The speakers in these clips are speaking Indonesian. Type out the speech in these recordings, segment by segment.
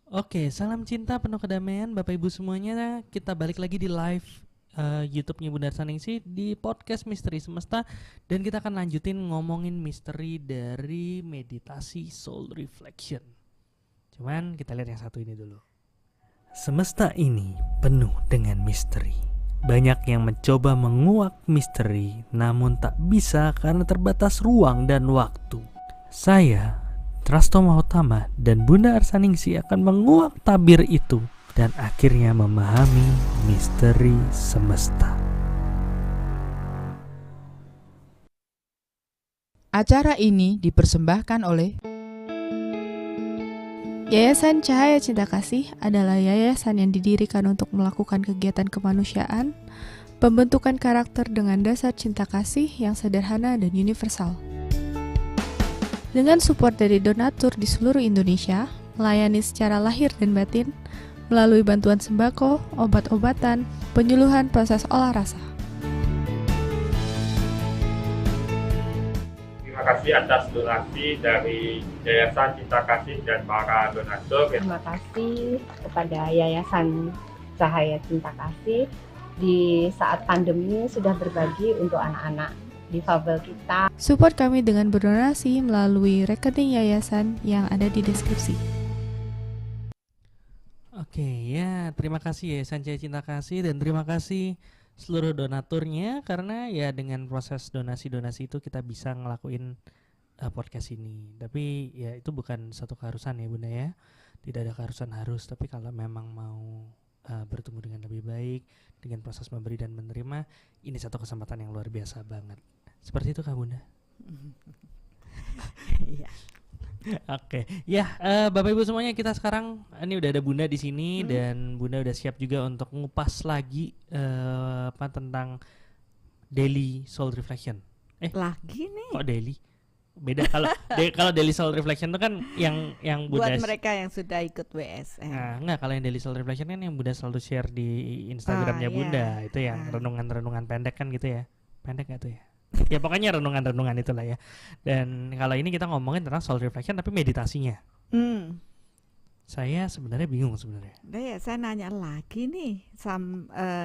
Oke, salam cinta penuh kedamaian Bapak Ibu semuanya. Kita balik lagi di live YouTube-nya Bunda Arsaningsih di podcast Misteri Semesta, dan kita akan lanjutin ngomongin misteri dari meditasi soul reflection. Cuman kita lihat yang satu ini dulu. Semesta ini penuh dengan misteri. Banyak yang mencoba menguak misteri, namun tak bisa karena terbatas ruang dan waktu. Saya, Trasto Mahotama dan Bunda Arsaningsih akan menguak tabir itu dan akhirnya memahami misteri semesta. Acara ini dipersembahkan oleh Yayasan Cahaya Cinta Kasih adalah yayasan yang didirikan untuk melakukan kegiatan kemanusiaan, pembentukan karakter dengan dasar cinta kasih yang sederhana dan universal. Dengan support dari donatur di seluruh Indonesia, melayani secara lahir dan batin, melalui bantuan sembako, obat-obatan, penyuluhan proses olah rasa. Terima kasih atas donasi dari Yayasan Cinta Kasih dan para donatur. Terima kasih kepada Yayasan Cahaya Cinta Kasih di saat pandemi sudah berbagi untuk anak-anak difabel kita. Support kami dengan berdonasi melalui rekening yayasan yang ada di deskripsi. Oke ya, terima kasih Yayasan Cahaya Cinta Kasih dan terima kasih seluruh donaturnya, karena ya dengan proses donasi-donasi itu kita bisa ngelakuin podcast ini. Tapi ya itu bukan satu keharusan ya Bunda ya. Tidak ada keharusan harus, tapi kalau memang mau bertemu dengan lebih baik dengan proses memberi dan menerima, ini satu kesempatan yang luar biasa banget. Seperti itu Kak Bunda. Iya. Oke, ya Bapak Ibu semuanya, kita sekarang ini udah ada Bunda di sini dan Bunda udah siap juga untuk ngupas lagi tentang daily soul reflection. Lagi nih. Kok daily? Beda kalau kalau daily soul reflection itu kan yang Bunda Buat mereka yang sudah ikut WSN. Nah, enggak, kalau yang daily soul reflection kan yang Bunda selalu share di Instagramnya Bunda, itu yang renungan-renungan pendek kan gitu ya. Pendek gak tuh ya? Ya pokoknya renungan-renungan itulah ya. Dan kalau ini kita ngomongin tentang soul reflection tapi meditasinya. Saya sebenarnya bingung sebenarnya. Ya, saya nanya lagi nih,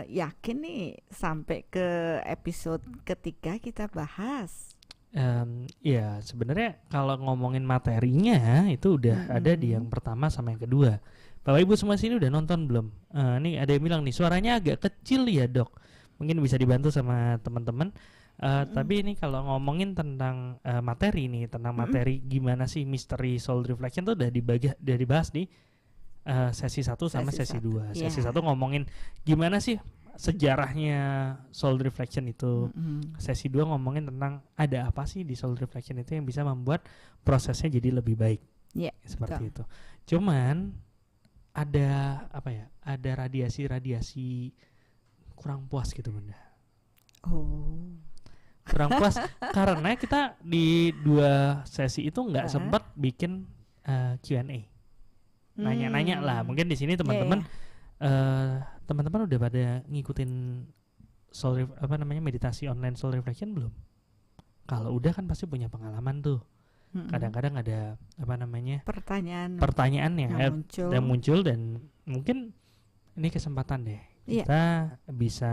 yakin nih sampai ke episode ketiga kita bahas. Ya sebenarnya kalau ngomongin materinya itu udah ada di yang pertama sama yang kedua. Bapak Ibu semua sini udah nonton belum? Nih ada yang bilang nih suaranya agak kecil ya Dok. Mungkin bisa dibantu sama teman-teman. Tapi ini kalau ngomongin tentang materi nih, tentang materi gimana sih misteri soul reflection tuh udah dibahas di sesi 1 sama sesi 2. Sesi 1 ngomongin gimana sih sejarahnya soul reflection itu. Sesi 2 ngomongin tentang ada apa sih di soul reflection itu yang bisa membuat prosesnya jadi lebih baik. Seperti itu. Cuman ada apa ya? Ada radiasi kurang puas gitu Bunda. Kurang puas karena kita di 2 sesi itu nggak sempat bikin Q&A. Nanya-nanya lah. Mungkin di sini teman-teman teman-teman udah pada ngikutin meditasi online soul reflection belum? Kalau udah kan pasti punya pengalaman tuh. Kadang-kadang ada pertanyaan yang muncul dan mungkin ini kesempatan deh kita bisa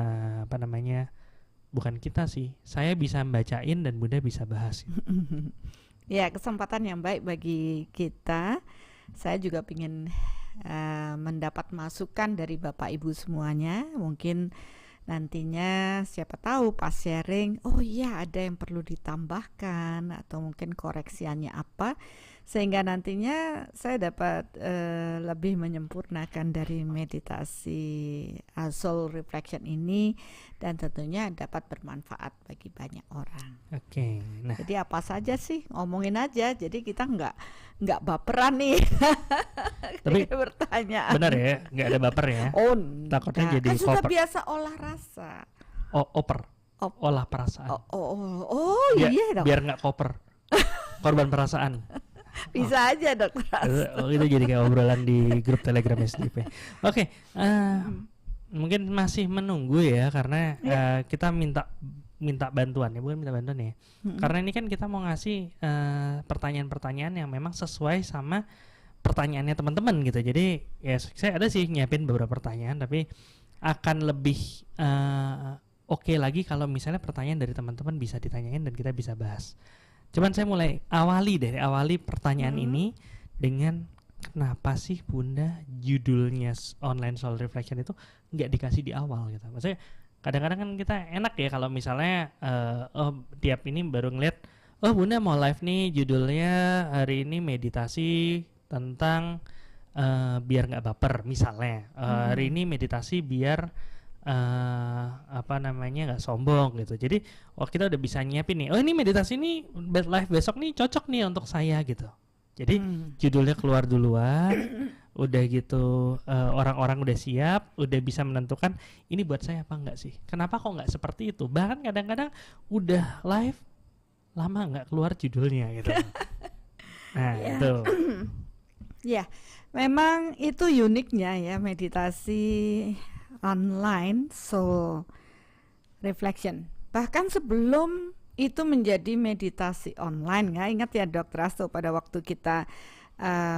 bukan kita sih, saya bisa bacain dan Bunda bisa bahas. Ya, kesempatan yang baik bagi kita. Saya juga ingin mendapat masukan dari Bapak Ibu semuanya. Mungkin nantinya siapa tahu pas sharing, oh iya ada yang perlu ditambahkan atau mungkin koreksiannya apa, sehingga nantinya saya dapat lebih menyempurnakan dari meditasi soul reflection ini dan tentunya dapat bermanfaat bagi banyak orang. Oke, nah. Jadi apa saja sih ngomongin aja, jadi kita nggak baperan nih. Tapi bertanyaan. Benar ya, nggak ada baper ya. Takutnya jadi kan sudah koper. biasa olah rasa. Olah perasaan. Iya dong. Biar nggak koper. Korban perasaan. Bisa aja dok. Itu jadi kayak obrolan di grup Telegram SDP. Oke, mungkin masih menunggu ya karena kita minta bantuan ya, bukan minta bantuan ya. Karena ini kan kita mau ngasih pertanyaan-pertanyaan yang memang sesuai sama pertanyaannya teman-teman gitu. Jadi ya saya ada sih nyiapin beberapa pertanyaan, tapi akan lebih oke lagi kalau misalnya pertanyaan dari teman-teman bisa ditanyain dan kita bisa bahas. Cuman saya mulai awali pertanyaan ini dengan kenapa sih Bunda judulnya online soul reflection itu nggak dikasih di awal gitu. Maksudnya kadang-kadang kan kita enak ya kalau misalnya tiap ini baru ngeliat Bunda mau live nih judulnya hari ini meditasi tentang biar nggak baper misalnya. Hari ini meditasi biar nggak sombong gitu. Jadi kita udah bisa nyiapin nih. Ini meditasi nih live besok nih cocok nih untuk saya gitu. Jadi judulnya keluar duluan, udah gitu orang-orang udah siap, udah bisa menentukan ini buat saya apa enggak sih. Kenapa kok nggak seperti itu? Bahkan kadang-kadang udah live lama nggak keluar judulnya gitu. Nah itu. Ya, memang itu uniknya ya meditasi online soul reflection. Bahkan sebelum itu menjadi meditasi online, nggak ingat ya Dr. Asto pada waktu kita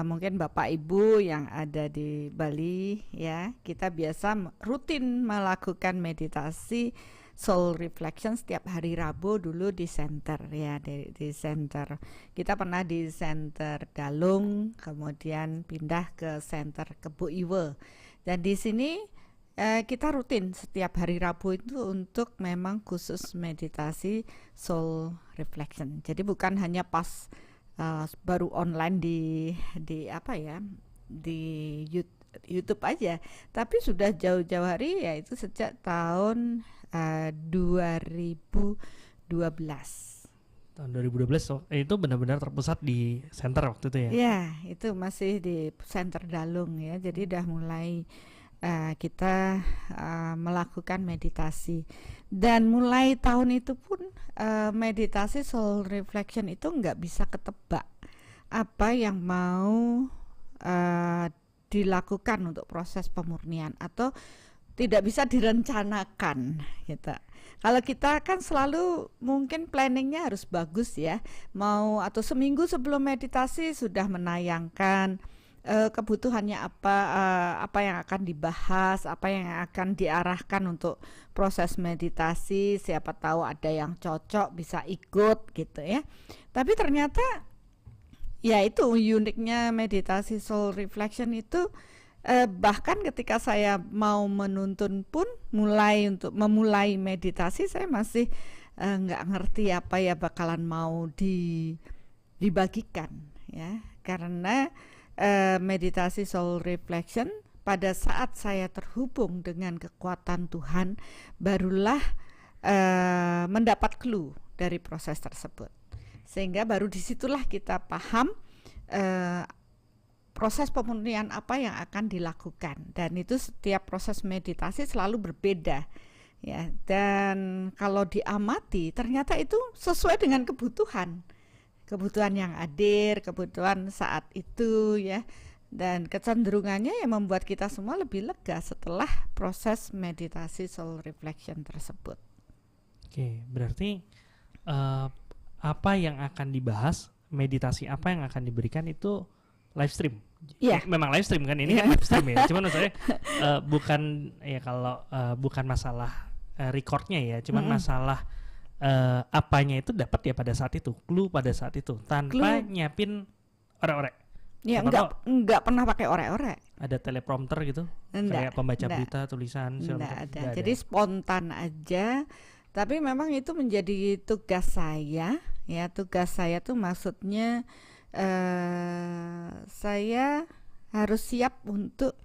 mungkin Bapak Ibu yang ada di Bali ya, kita biasa rutin melakukan meditasi soul reflection setiap hari Rabu dulu di center ya, di center. Kita pernah di center Dalung, kemudian pindah ke center Kebo Iwe. Dan di sini kita rutin setiap hari Rabu itu untuk memang khusus meditasi soul reflection. Jadi bukan hanya pas baru online di apa ya, di YouTube aja, tapi sudah jauh-jauh hari, yaitu sejak tahun 2012. Tahun 2012 itu benar-benar terpusat di center waktu itu ya? Ya, itu masih di center Dalung ya. Jadi udah mulai kita melakukan meditasi, dan mulai tahun itu pun meditasi soul reflection itu nggak bisa ketebak apa yang mau dilakukan untuk proses pemurnian, atau tidak bisa direncanakan gitu. Kalau kita kan selalu mungkin planningnya harus bagus ya, mau atau seminggu sebelum meditasi sudah menayangkan kebutuhannya apa yang akan dibahas, apa yang akan diarahkan untuk proses meditasi, siapa tahu ada yang cocok bisa ikut gitu ya. Tapi ternyata ya itu uniknya meditasi soul reflection itu, bahkan ketika saya mau menuntun pun memulai meditasi saya masih nggak ngerti apa ya bakalan mau dibagikan ya, karena meditasi soul reflection pada saat saya terhubung dengan kekuatan Tuhan barulah mendapat clue dari proses tersebut, sehingga baru disitulah kita paham proses pemurnian apa yang akan dilakukan. Dan itu setiap proses meditasi selalu berbeda ya, dan kalau diamati ternyata itu sesuai dengan kebutuhan yang hadir, kebutuhan saat itu ya, dan kecenderungannya yang membuat kita semua lebih lega setelah proses meditasi soul reflection tersebut. Oke, berarti apa yang akan dibahas, meditasi apa yang akan diberikan itu live stream. Yeah. Memang live stream kan ini kan live stream ya. Cuman maksudnya bukan ya, kalau bukan masalah recordnya ya, cuman masalah apanya itu dapat ya pada saat itu, clue pada saat itu tanpa nyiapin orek-orek. Ya, enggak pernah pakai orek-orek. Ada teleprompter gitu, kayak pembaca berita, tulisan. Enggak ada. Jadi spontan aja. Tapi memang itu menjadi tugas saya. Ya, tugas saya tuh maksudnya saya harus siap untuk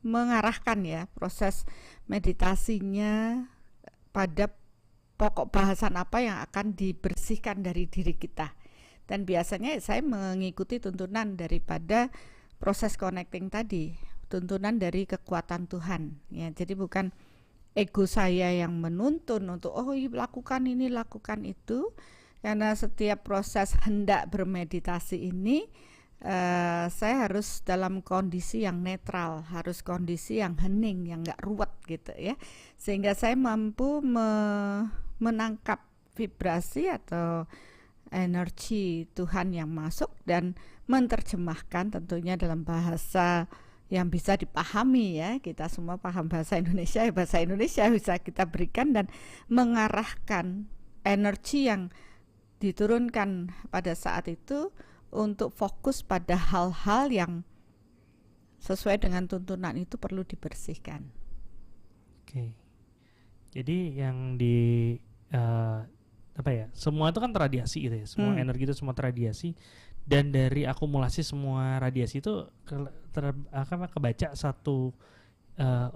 mengarahkan ya proses meditasinya pada pokok bahasan apa yang akan dibersihkan dari diri kita. Dan biasanya saya mengikuti tuntunan daripada proses connecting tadi, tuntunan dari kekuatan Tuhan ya. Jadi bukan ego saya yang menuntun untuk lakukan ini, lakukan itu, karena setiap proses hendak bermeditasi ini saya harus dalam kondisi yang netral, harus kondisi yang hening, yang nggak ruwet gitu ya, sehingga saya mampu menangkap vibrasi atau energi Tuhan yang masuk dan menerjemahkan tentunya dalam bahasa yang bisa dipahami ya. Kita semua paham bahasa Indonesia, bahasa Indonesia bisa kita berikan dan mengarahkan energi yang diturunkan pada saat itu untuk fokus pada hal-hal yang sesuai dengan tuntunan itu perlu dibersihkan. Oke. Jadi yang di semua itu kan terradiasi gitu ya. Semua energi itu semua terradiasi, dan dari akumulasi semua radiasi itu kebaca satu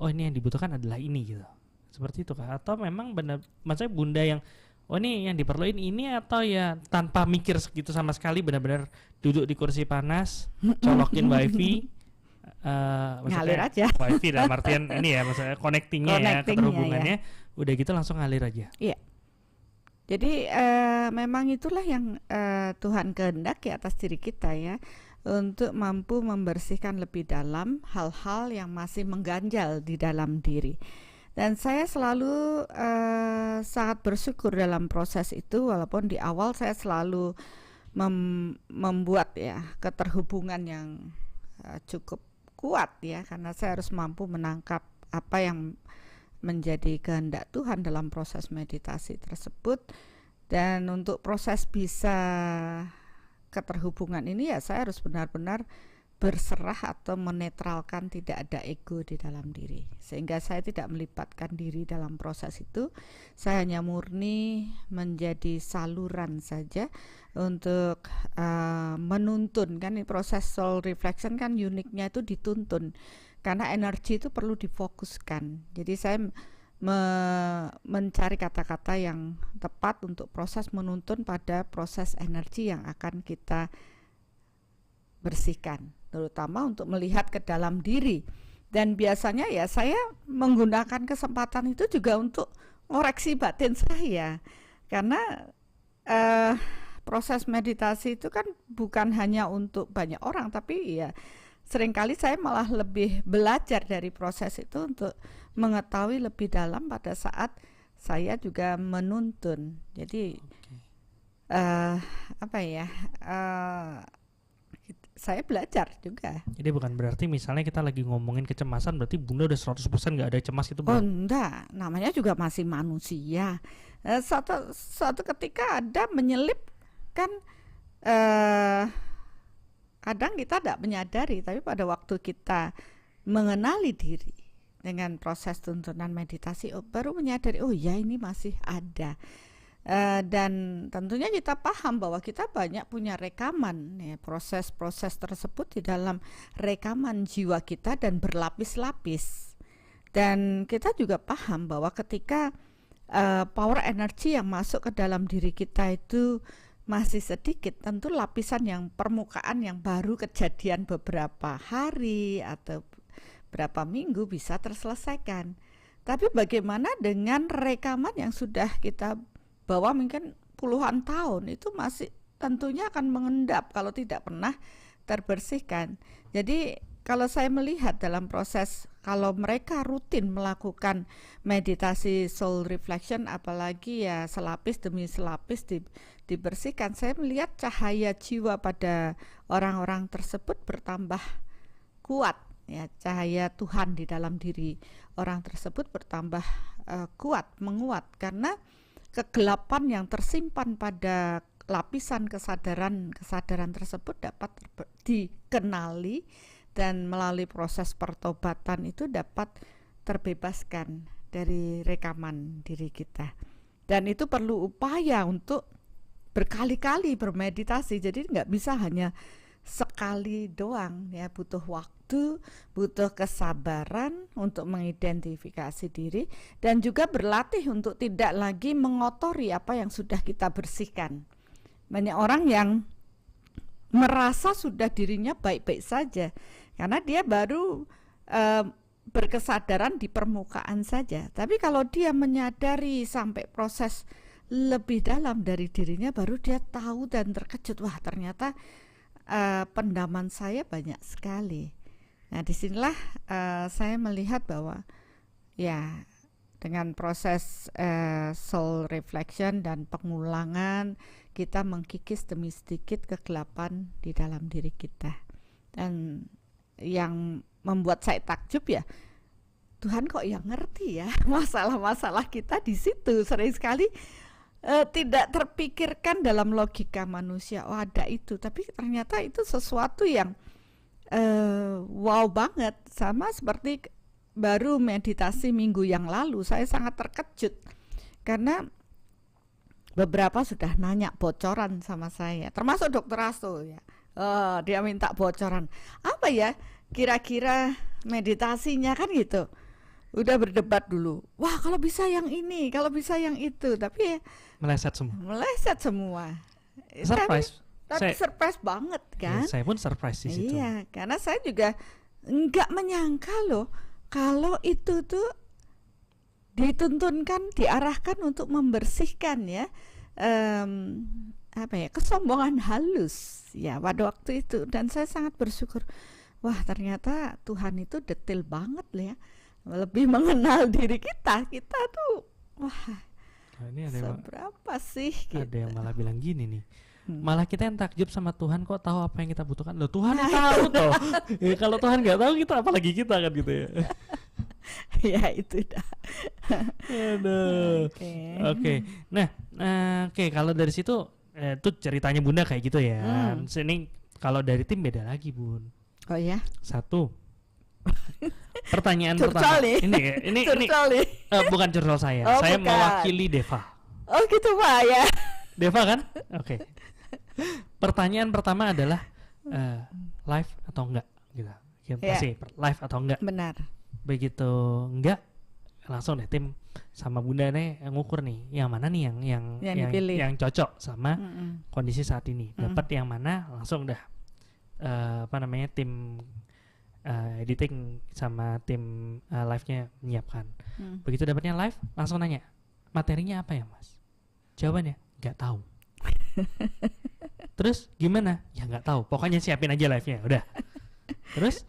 ini yang dibutuhkan adalah ini gitu. Seperti itu kah? Atau memang benar maksudnya Bunda yang ini yang diperluin ini, atau ya tanpa mikir segitu sama sekali, benar-benar duduk di kursi panas, colokin wifi, ngalir aja. Wifi dalam artian ini ya, maksudnya connectingnya ya, keterhubungannya, udah gitu langsung ngalir aja. Iya. Jadi memang itulah yang Tuhan kehendaki atas diri kita ya, untuk mampu membersihkan lebih dalam hal-hal yang masih mengganjal di dalam diri. Dan saya selalu sangat bersyukur dalam proses itu, walaupun di awal saya selalu membuat ya keterhubungan yang cukup kuat ya, karena saya harus mampu menangkap apa yang menjadi kehendak Tuhan dalam proses meditasi tersebut. Dan untuk proses bisa keterhubungan ini ya, saya harus benar-benar berserah atau menetralkan, tidak ada ego di dalam diri, sehingga saya tidak melibatkan diri dalam proses itu. Saya hanya murni menjadi saluran saja untuk menuntun. Kan proses soul reflection kan uniknya itu dituntun, karena energi itu perlu difokuskan. Jadi saya mencari kata-kata yang tepat untuk proses menuntun pada proses energi yang akan kita bersihkan, terutama untuk melihat ke dalam diri. Dan biasanya ya saya menggunakan kesempatan itu juga untuk ngoreksi batin saya, karena proses meditasi itu kan bukan hanya untuk banyak orang, tapi ya seringkali saya malah lebih belajar dari proses itu untuk mengetahui lebih dalam pada saat saya juga menuntun. Jadi saya belajar juga. Jadi bukan berarti misalnya kita lagi ngomongin kecemasan berarti Bunda udah 100% gak ada cemas itu, Oh enggak, namanya juga masih manusia. Suatu ketika ada menyelip kan, kadang kita tidak menyadari, tapi pada waktu kita mengenali diri dengan proses tuntunan meditasi, baru menyadari, oh ya ini masih ada. Dan tentunya kita paham bahwa kita banyak punya rekaman ya, proses-proses tersebut di dalam rekaman jiwa kita dan berlapis-lapis. Dan kita juga paham bahwa ketika power energi yang masuk ke dalam diri kita itu masih sedikit, tentu lapisan yang permukaan yang baru kejadian beberapa hari atau berapa minggu bisa terselesaikan. Tapi bagaimana dengan rekaman yang sudah kita bahwa mungkin puluhan tahun, itu masih tentunya akan mengendap kalau tidak pernah terbersihkan. Jadi kalau saya melihat dalam proses, kalau mereka rutin melakukan meditasi soul reflection, apalagi ya selapis demi selapis dibersihkan, saya melihat cahaya jiwa pada orang-orang tersebut bertambah kuat ya, cahaya Tuhan di dalam diri orang tersebut bertambah kuat, menguat, karena kegelapan yang tersimpan pada lapisan kesadaran tersebut dapat dikenali, dan melalui proses pertobatan itu dapat terbebaskan dari rekaman diri kita. Dan itu perlu upaya untuk berkali-kali bermeditasi, jadi nggak bisa hanya sekali doang ya, butuh waktu, butuh kesabaran untuk mengidentifikasi diri, dan juga berlatih untuk tidak lagi mengotori apa yang sudah kita bersihkan. Banyak orang yang merasa sudah dirinya baik-baik saja karena dia baru berkesadaran di permukaan saja. Tapi kalau dia menyadari sampai proses lebih dalam dari dirinya, baru dia tahu dan terkejut, wah ternyata pendaman saya banyak sekali. Nah disinilah saya melihat bahwa ya dengan proses soul reflection dan pengulangan, kita mengkikis demi sedikit kegelapan di dalam diri kita. Dan yang membuat saya takjub ya, Tuhan kok yang ngerti ya masalah-masalah kita di situ. Sering sekali tidak terpikirkan dalam logika manusia, oh ada itu, tapi ternyata itu sesuatu yang wow banget. Sama seperti baru meditasi minggu yang lalu, saya sangat terkejut karena beberapa sudah nanya bocoran sama saya, termasuk Dokter Asto ya. Dia minta bocoran apa ya kira-kira meditasinya kan gitu. Udah berdebat dulu, wah kalau bisa yang ini, kalau bisa yang itu, tapi Meleset semua. Surprise. Tapi surprise banget kan? Ya, saya pun surprise di situ. Iya, karena saya juga nggak menyangka loh kalau itu tuh dituntunkan, diarahkan untuk membersihkan ya kesombongan halus ya pada waktu itu. Dan saya sangat bersyukur, wah ternyata Tuhan itu detail banget lah ya, lebih mengenal diri kita tuh wah ini ada seberapa sih gitu. Ada yang malah bilang gini nih, malah kita yang takjub sama Tuhan kok tahu apa yang kita butuhkan. Loh Tuhan tahu toh. Ya, kalau Tuhan nggak tahu kita apalagi kita kan gitu ya. Ya itu dah. Aduh. Oke. Nah, kalau dari situ tuh ceritanya Bunda kayak gitu ya. Sini kalau dari tim beda lagi, Bun. Oh ya. Satu. Pertanyaan pertama. Ini bukan curcol saya. Saya bukan. mewakili Deva. Oh gitu Pak ya. Deva kan? Oke. Pertanyaan pertama adalah live atau enggak gitu. Pasti live atau enggak. Benar. Begitu enggak, langsung deh tim sama Bunda nih ngukur nih yang mana nih yang cocok sama kondisi saat ini. Dapat yang mana langsung dah tim editing sama tim live-nya menyiapkan. Begitu dapatnya live, langsung nanya, materinya apa ya Mas? Jawabannya, nggak tahu. Terus gimana? Ya nggak tahu. Pokoknya siapin aja live-nya, udah. Terus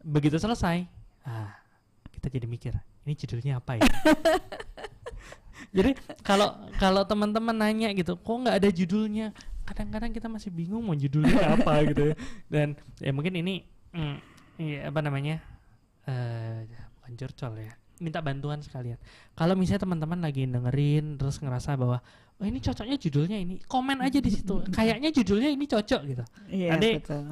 begitu selesai, kita jadi mikir, ini judulnya apa ya? Jadi kalau teman-teman nanya gitu, kok nggak ada judulnya? Kadang-kadang kita masih bingung mau judulnya apa gitu ya. Dan ya mungkin ini bukan curcol ya, minta bantuan sekalian. Kalau misalnya teman-teman lagi dengerin terus ngerasa bahwa oh ini cocoknya judulnya ini, komen aja di situ. Kayaknya judulnya ini cocok gitu. Iya, Nanti betul.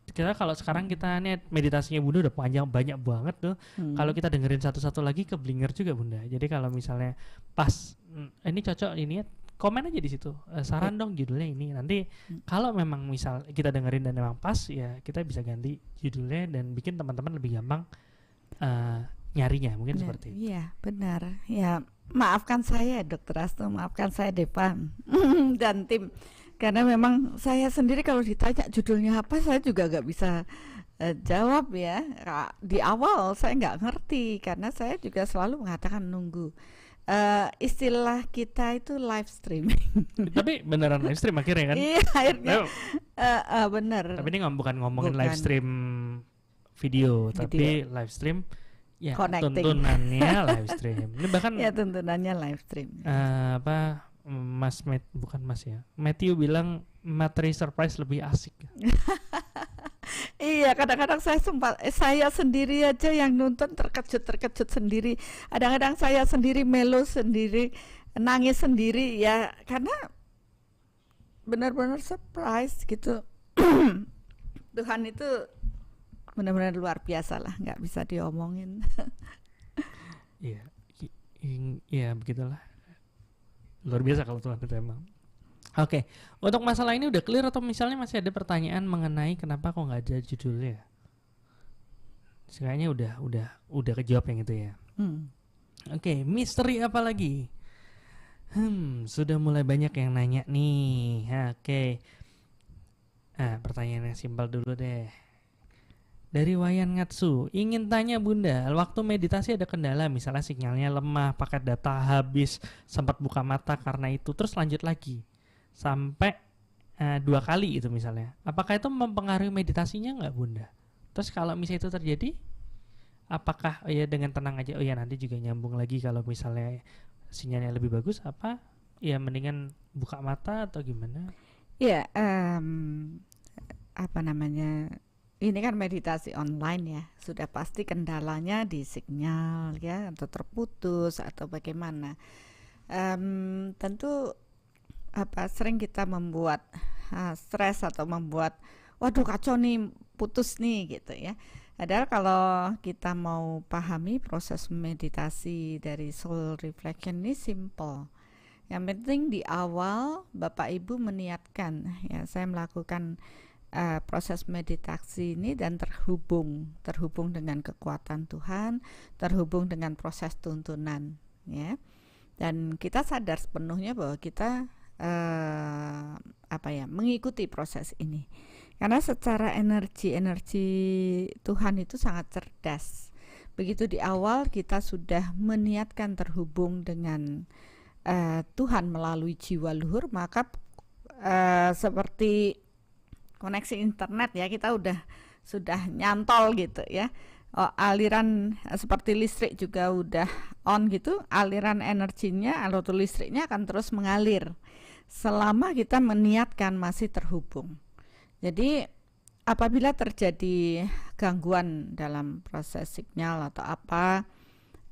Kita kalau sekarang kita nih meditasinya Bunda udah panjang banyak banget tuh. Kalau kita dengerin satu-satu lagi keblinger juga Bunda. Jadi kalau misalnya pas ini cocok ini, komen aja di situ. Saran dong judulnya ini. Nanti kalau memang misal kita dengerin dan memang pas ya kita bisa ganti judulnya dan bikin teman-teman lebih gampang nyarinya mungkin seperti itu. Iya benar. Ya maafkan saya Dokter Asto, maafkan saya Deva dan tim. Karena memang saya sendiri kalau ditanya judulnya apa saya juga nggak bisa jawab ya. Di awal saya nggak ngerti karena saya juga selalu mengatakan nunggu. Istilah kita itu live streaming. Tapi beneran live stream akhirnya kan? Iya akhirnya bener. Tapi ini bukan ngomongin live stream video, tapi live stream ya connecting. Tuntunannya live stream. Ini bahkan ya tuntunannya live stream. Matthew bilang materi surprise lebih asik. Iya, kadang-kadang saya sendiri aja yang nonton terkejut sendiri. Kadang-kadang saya sendiri melo sendiri, nangis sendiri ya karena benar-benar surprise gitu. Tuhan itu benar-benar luar biasa lah, nggak bisa diomongin. Iya, begitulah. Luar biasa kalau Tuhan itu emang. Oke, untuk masalah ini udah clear atau misalnya masih ada pertanyaan mengenai kenapa kok nggak ada judulnya? Kayaknya udah kejawab yang itu ya. Oke, misteri apa lagi? Sudah mulai banyak yang nanya nih. Oke. Pertanyaan yang simpel dulu deh. Dari Wayan Ngatsu, ingin tanya Bunda, waktu meditasi ada kendala, misalnya sinyalnya lemah, paket data habis, sempat buka mata karena itu, terus lanjut lagi sampai 2 kali itu misalnya. Apakah itu mempengaruhi meditasinya nggak Bunda? Terus kalau misalnya itu terjadi, apakah dengan tenang aja, nanti juga nyambung lagi kalau misalnya sinyalnya lebih bagus, apa ya mendingan buka mata atau gimana? Ya, apa namanya? Ini kan meditasi online ya, sudah pasti kendalanya di sinyal ya, atau terputus atau bagaimana. Tentu sering kita membuat stres atau membuat waduh kacau nih, putus nih gitu ya. Padahal kalau kita mau pahami proses meditasi dari soul reflection ini simple. Yang penting di awal Bapak Ibu meniatkan ya, saya melakukan proses meditasi ini dan terhubung dengan kekuatan Tuhan, terhubung dengan proses tuntunan ya. Dan kita sadar sepenuhnya bahwa kita mengikuti proses ini. Karena secara energi Tuhan itu sangat cerdas. Begitu di awal kita sudah meniatkan terhubung dengan Tuhan melalui jiwa luhur, maka seperti koneksi internet ya, kita sudah nyantol gitu ya. Aliran seperti listrik juga udah on gitu, aliran energinya atau listriknya akan terus mengalir selama kita meniatkan masih terhubung. Jadi apabila terjadi gangguan dalam proses sinyal atau apa,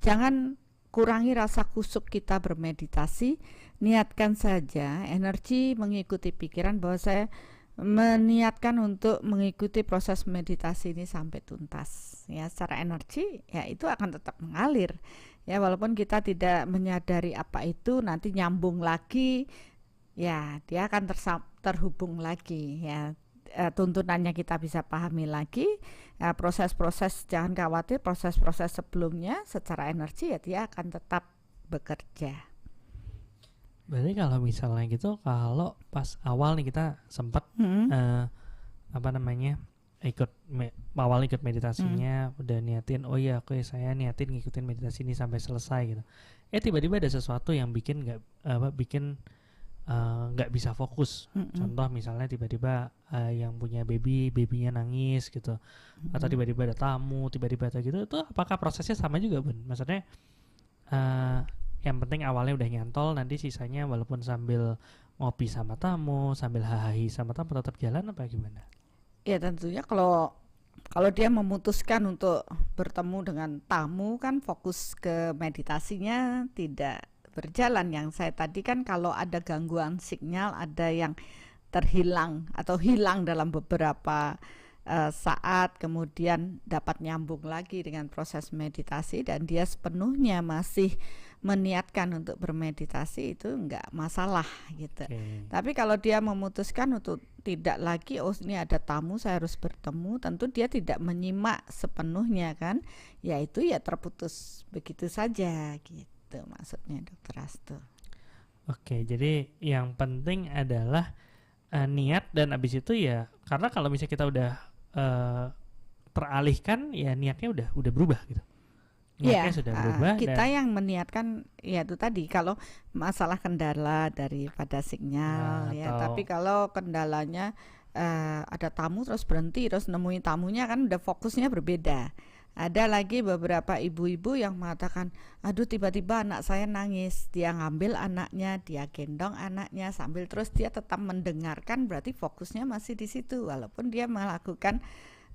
jangan kurangi rasa kusuk kita bermeditasi, niatkan saja energi mengikuti pikiran bahwa saya meniatkan untuk mengikuti proses meditasi ini sampai tuntas ya. Secara energi ya itu akan tetap mengalir ya, walaupun kita tidak menyadari apa itu, nanti nyambung lagi ya, dia akan terhubung lagi ya. Tuntunannya kita bisa pahami lagi ya, proses-proses jangan khawatir, proses-proses sebelumnya secara energi ya dia akan tetap bekerja. Berarti kalau misalnya gitu, kalau pas awal nih kita sempat awal ikut meditasinya, udah niatin, oh ya oke saya niatin ngikutin meditasi ini sampai selesai gitu. Tiba-tiba ada sesuatu yang bikin nggak bisa fokus. Contoh misalnya tiba-tiba yang punya babynya nangis gitu, atau tiba-tiba ada tamu, tiba-tiba atau gitu, itu apakah prosesnya sama juga Bun? Maksudnya yang penting awalnya udah nyantol, nanti sisanya walaupun sambil ngopi sama tamu, sambil hahahi sama tamu tetap jalan apa gimana? Ya tentunya kalau dia memutuskan untuk bertemu dengan tamu kan fokus ke meditasinya tidak berjalan. Yang saya tadi kan kalau ada gangguan sinyal, ada yang terhilang atau hilang dalam beberapa saat, kemudian dapat nyambung lagi dengan proses meditasi dan dia sepenuhnya masih meniatkan untuk bermeditasi, itu enggak masalah gitu. Tapi kalau dia memutuskan untuk tidak lagi, oh ini ada tamu saya harus bertemu, tentu dia tidak menyimak sepenuhnya kan, ya itu ya terputus begitu saja gitu maksudnya Dr. Astu. Oke, jadi yang penting adalah niat, dan abis itu ya, karena kalau misalnya kita udah teralihkan ya niatnya udah berubah gitu. Niatnya sudah berubah. Kita yang meniatkan ya itu tadi, kalau masalah kendala daripada sinyal ya. Tapi kalau kendalanya ada tamu terus berhenti terus nemuin tamunya, kan udah fokusnya berbeda. Ada lagi beberapa ibu-ibu yang mengatakan, aduh tiba-tiba anak saya nangis, dia ngambil anaknya, dia gendong anaknya sambil terus dia tetap mendengarkan, berarti fokusnya masih di situ walaupun dia melakukan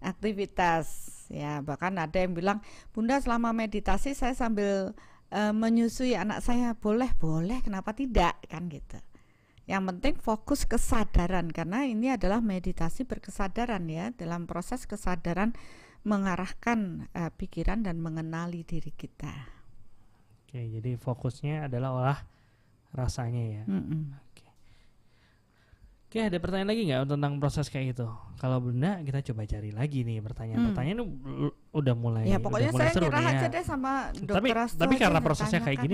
aktivitas ya. Bahkan ada yang bilang, Bunda selama meditasi saya sambil menyusui anak saya, boleh kenapa tidak kan gitu. Yang penting fokus kesadaran, karena ini adalah meditasi berkesadaran ya, dalam proses kesadaran mengarahkan pikiran dan mengenali diri kita. Oke, jadi fokusnya adalah olah rasanya ya. Oke, ada pertanyaan lagi nggak tentang proses kayak gitu? Kalau Bunda, kita coba cari lagi nih pertanyaan-pertanyaan ini udah mulai. Ya pokoknya saya nyerah aja deh sama Dokter Astu. Tapi karena prosesnya kayak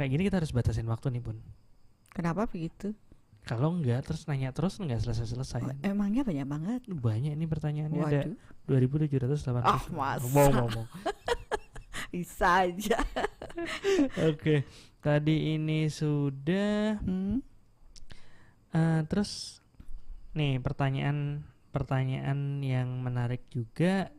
gini, kita harus batasin waktu nih Bun. Kenapa begitu? Kalau enggak terus nanya terus enggak selesai-selesai. Emangnya banyak banget? Banyak ini pertanyaannya. Waduh. Ada 2.780. Masa? Ngomong. Bisa aja. Oke. Tadi ini sudah. Terus nih pertanyaan yang menarik juga.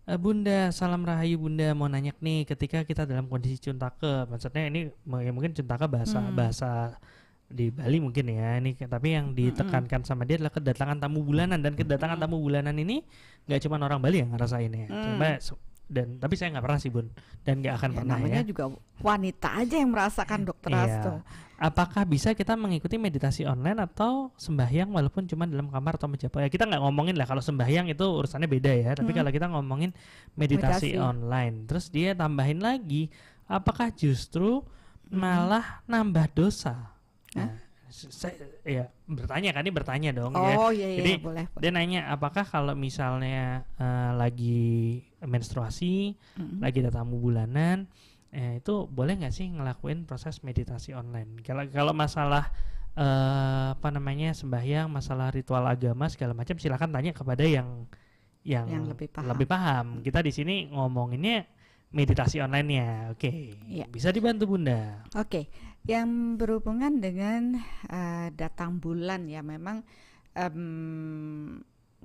Bunda, salam rahayu Bunda, mau nanya nih, ketika kita dalam kondisi cuntake, maksudnya ini ya mungkin cuntake bahasa di Bali mungkin ya, ini tapi yang ditekankan sama dia adalah kedatangan tamu bulanan, dan kedatangan tamu bulanan ini nggak cuma orang Bali yang ngerasain ya, tapi saya nggak pernah sih Bun, dan nggak akan pernah namanya ya. juga wanita aja yang merasakan Dokter Hasto. Apakah bisa kita mengikuti meditasi online atau sembahyang walaupun cuma dalam kamar atau meja? Ya kita nggak ngomongin lah, kalau sembahyang itu urusannya beda ya. Tapi kalau kita ngomongin meditasi online, terus dia tambahin lagi, apakah justru malah nambah dosa? Nah, saya bertanya dong ya. Jadi boleh. Dia nanya apakah kalau misalnya lagi menstruasi, lagi ada tamu bulanan, itu boleh nggak sih ngelakuin proses meditasi online? Kalau masalah sembahyang, masalah ritual agama segala macam, silakan tanya kepada yang lebih paham. Kita di sini ngomonginnya meditasi online-nya. Oke. Bisa dibantu Bunda. Oke. Yang berhubungan dengan datang bulan ya, memang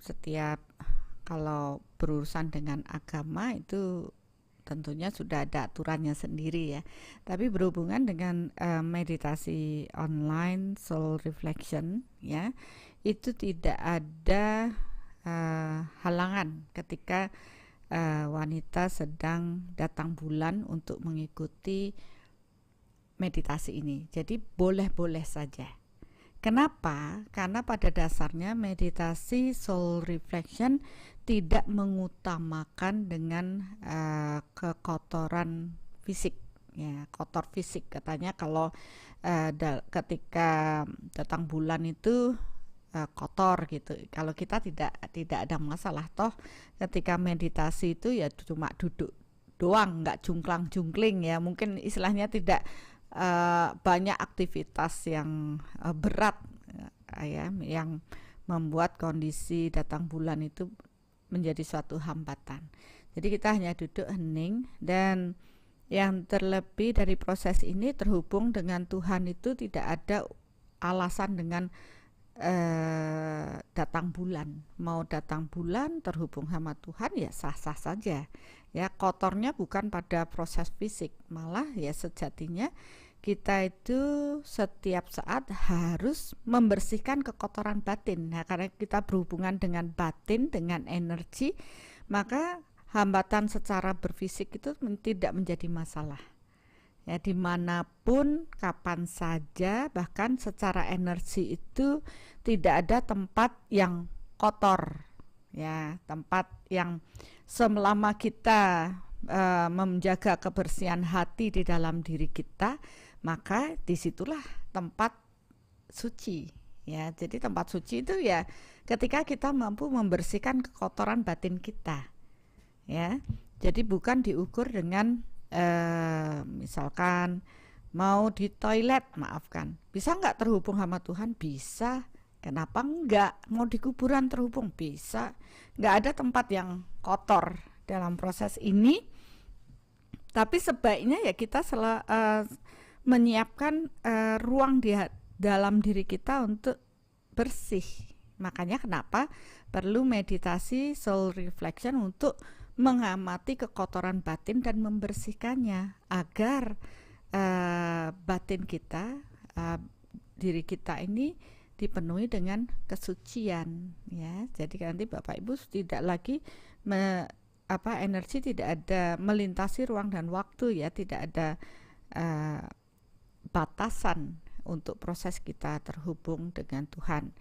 setiap kalau berurusan dengan agama itu tentunya sudah ada aturannya sendiri ya. Tapi berhubungan dengan meditasi online, soul reflection ya, itu tidak ada halangan ketika wanita sedang datang bulan untuk mengikuti meditasi ini. Jadi boleh-boleh saja. Kenapa? Karena pada dasarnya meditasi soul reflection tidak mengutamakan dengan kekotoran fisik ya, kotor fisik. Katanya kalau ketika datang bulan itu kotor gitu. Kalau kita tidak ada masalah, toh ketika meditasi itu ya cuma duduk doang, nggak jungklang-jungkling ya, mungkin istilahnya tidak banyak aktivitas yang berat ya, yang membuat kondisi datang bulan itu menjadi suatu hambatan. Jadi kita hanya duduk hening, dan yang terlebih dari proses ini terhubung dengan Tuhan itu tidak ada alasan dengan datang bulan. Mau datang bulan terhubung sama Tuhan ya sah-sah saja ya. Kotornya bukan pada proses fisik, malah ya sejatinya kita itu setiap saat harus membersihkan kekotoran batin. Nah, karena kita berhubungan dengan batin, dengan energi, maka hambatan secara berfisik itu tidak menjadi masalah ya, dimanapun, kapan saja, bahkan secara energi itu tidak ada tempat yang kotor ya. Tempat yang selama kita menjaga kebersihan hati di dalam diri kita, maka disitulah tempat suci ya. Jadi tempat suci itu ya ketika kita mampu membersihkan kekotoran batin kita ya. Jadi bukan diukur dengan misalkan mau di toilet, maafkan, bisa nggak terhubung sama Tuhan? Bisa. Kenapa enggak? Mau di kuburan terhubung? Bisa. Nggak ada tempat yang kotor dalam proses ini. Tapi sebaiknya ya kita menyiapkan ruang di dalam diri kita untuk bersih. Makanya kenapa perlu meditasi soul reflection untuk mengamati kekotoran batin dan membersihkannya agar batin kita, diri kita ini dipenuhi dengan kesucian ya. Jadi nanti Bapak Ibu tidak lagi energi tidak ada melintasi ruang dan waktu ya, tidak ada batasan untuk proses kita terhubung dengan Tuhan.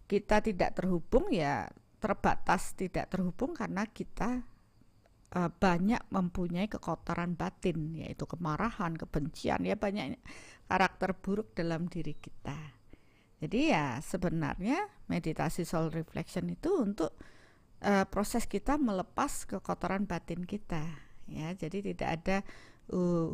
Kita tidak terhubung ya terbatas, tidak terhubung karena kita banyak mempunyai kekotoran batin, yaitu kemarahan, kebencian ya, banyak karakter buruk dalam diri kita. Jadi ya sebenarnya meditasi soul reflection itu untuk proses kita melepas kekotoran batin kita ya. Jadi tidak ada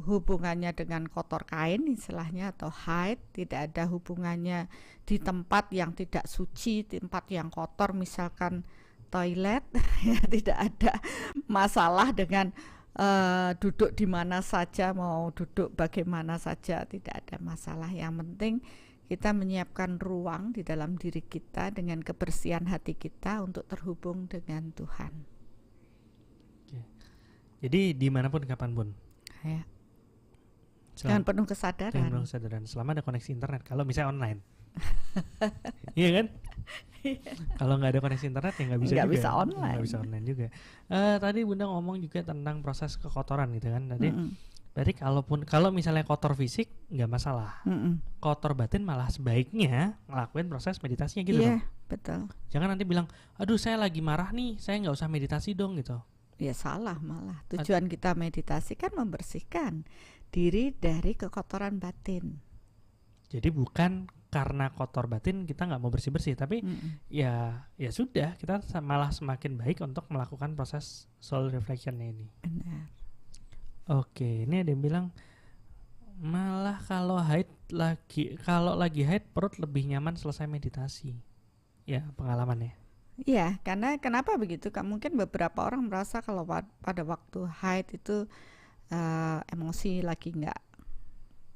hubungannya dengan kotor kain istilahnya atau haid, tidak ada hubungannya di tempat yang tidak suci, tempat yang kotor misalkan toilet ya, tidak ada masalah dengan duduk di mana saja, mau duduk bagaimana saja, tidak ada masalah. Yang penting kita menyiapkan ruang di dalam diri kita dengan kebersihan hati kita untuk terhubung dengan Tuhan. Jadi dimanapun kapanpun. Ya. Dengan Dengan penuh kesadaran. penuh kesadaran. Selama ada koneksi internet. Kalau misalnya online. Iya kan? Kalau nggak ada koneksi internet ya nggak bisa Nggak juga. bisa online. Nggak bisa online juga. Tadi Bunda ngomong juga tentang proses kekotoran gitu kan. Tadi berarti kalau misalnya kotor fisik nggak masalah. Kotor batin malah sebaiknya ngelakuin proses meditasinya gitu dong. Iya, betul. Jangan nanti bilang, aduh saya lagi marah nih, saya nggak usah meditasi dong gitu. Ya salah malah. Tujuan kita meditasi kan membersihkan diri dari kekotoran batin. Jadi bukan karena kotor batin kita nggak mau bersih-bersih, tapi ya sudah, kita malah semakin baik untuk melakukan proses soul reflectionnya ini. Benar. Oke, ini ada yang bilang malah kalau lagi haid perut lebih nyaman selesai meditasi. Ya, pengalamannya. Iya, karena kenapa begitu? Mungkin beberapa orang merasa kalau pada waktu haid itu emosi lagi nggak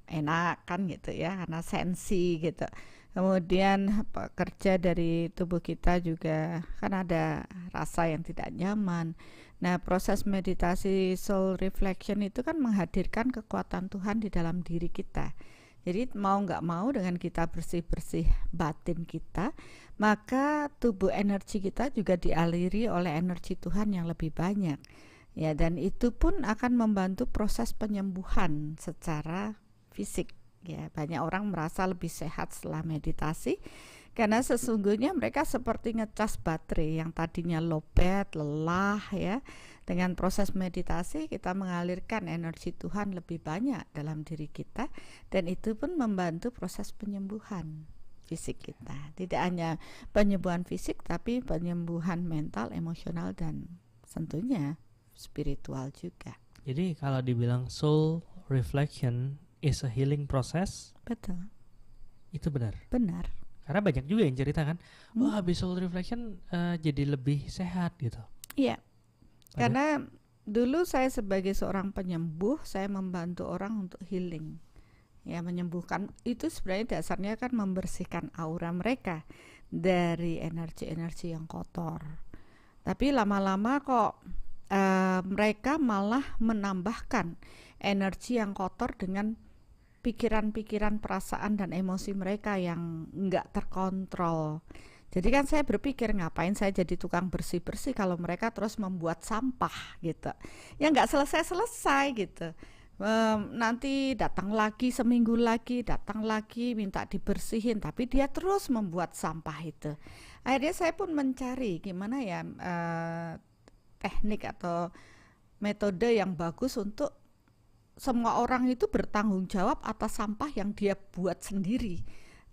enak kan gitu ya, karena sensi gitu. Kemudian kerja dari tubuh kita juga kan ada rasa yang tidak nyaman. Nah, proses meditasi soul reflection itu kan menghadirkan kekuatan Tuhan di dalam diri kita. Jadi mau nggak mau dengan kita bersih-bersih batin kita, maka tubuh energi kita juga dialiri oleh energi Tuhan yang lebih banyak. Ya, dan itu pun akan membantu proses penyembuhan secara fisik. Ya, banyak orang merasa lebih sehat setelah meditasi karena sesungguhnya mereka seperti ngecas baterai yang tadinya lowbat, lelah ya. Dengan proses meditasi kita mengalirkan energi Tuhan lebih banyak dalam diri kita dan itu pun membantu proses penyembuhan fisik kita. Tidak hanya penyembuhan fisik tapi penyembuhan mental, emosional dan tentunya spiritual juga. Jadi kalau dibilang soul reflection is a healing process, betul. Itu benar. Benar. Karena banyak juga yang cerita kan, wah habis soul reflection jadi lebih sehat gitu. Iya. Karena dulu saya sebagai seorang penyembuh, saya membantu orang untuk healing. Ya, menyembuhkan itu sebenarnya dasarnya kan membersihkan aura mereka dari energi-energi yang kotor. Tapi lama-lama kok mereka malah menambahkan energi yang kotor dengan pikiran-pikiran, perasaan dan emosi mereka yang enggak terkontrol. Jadi kan saya berpikir ngapain saya jadi tukang bersih-bersih kalau mereka terus membuat sampah gitu. Ya enggak selesai-selesai gitu. Nanti datang lagi seminggu lagi, datang lagi minta dibersihin, tapi dia terus membuat sampah itu. Akhirnya saya pun mencari gimana ya teknik atau metode yang bagus untuk semua orang itu bertanggung jawab atas sampah yang dia buat sendiri.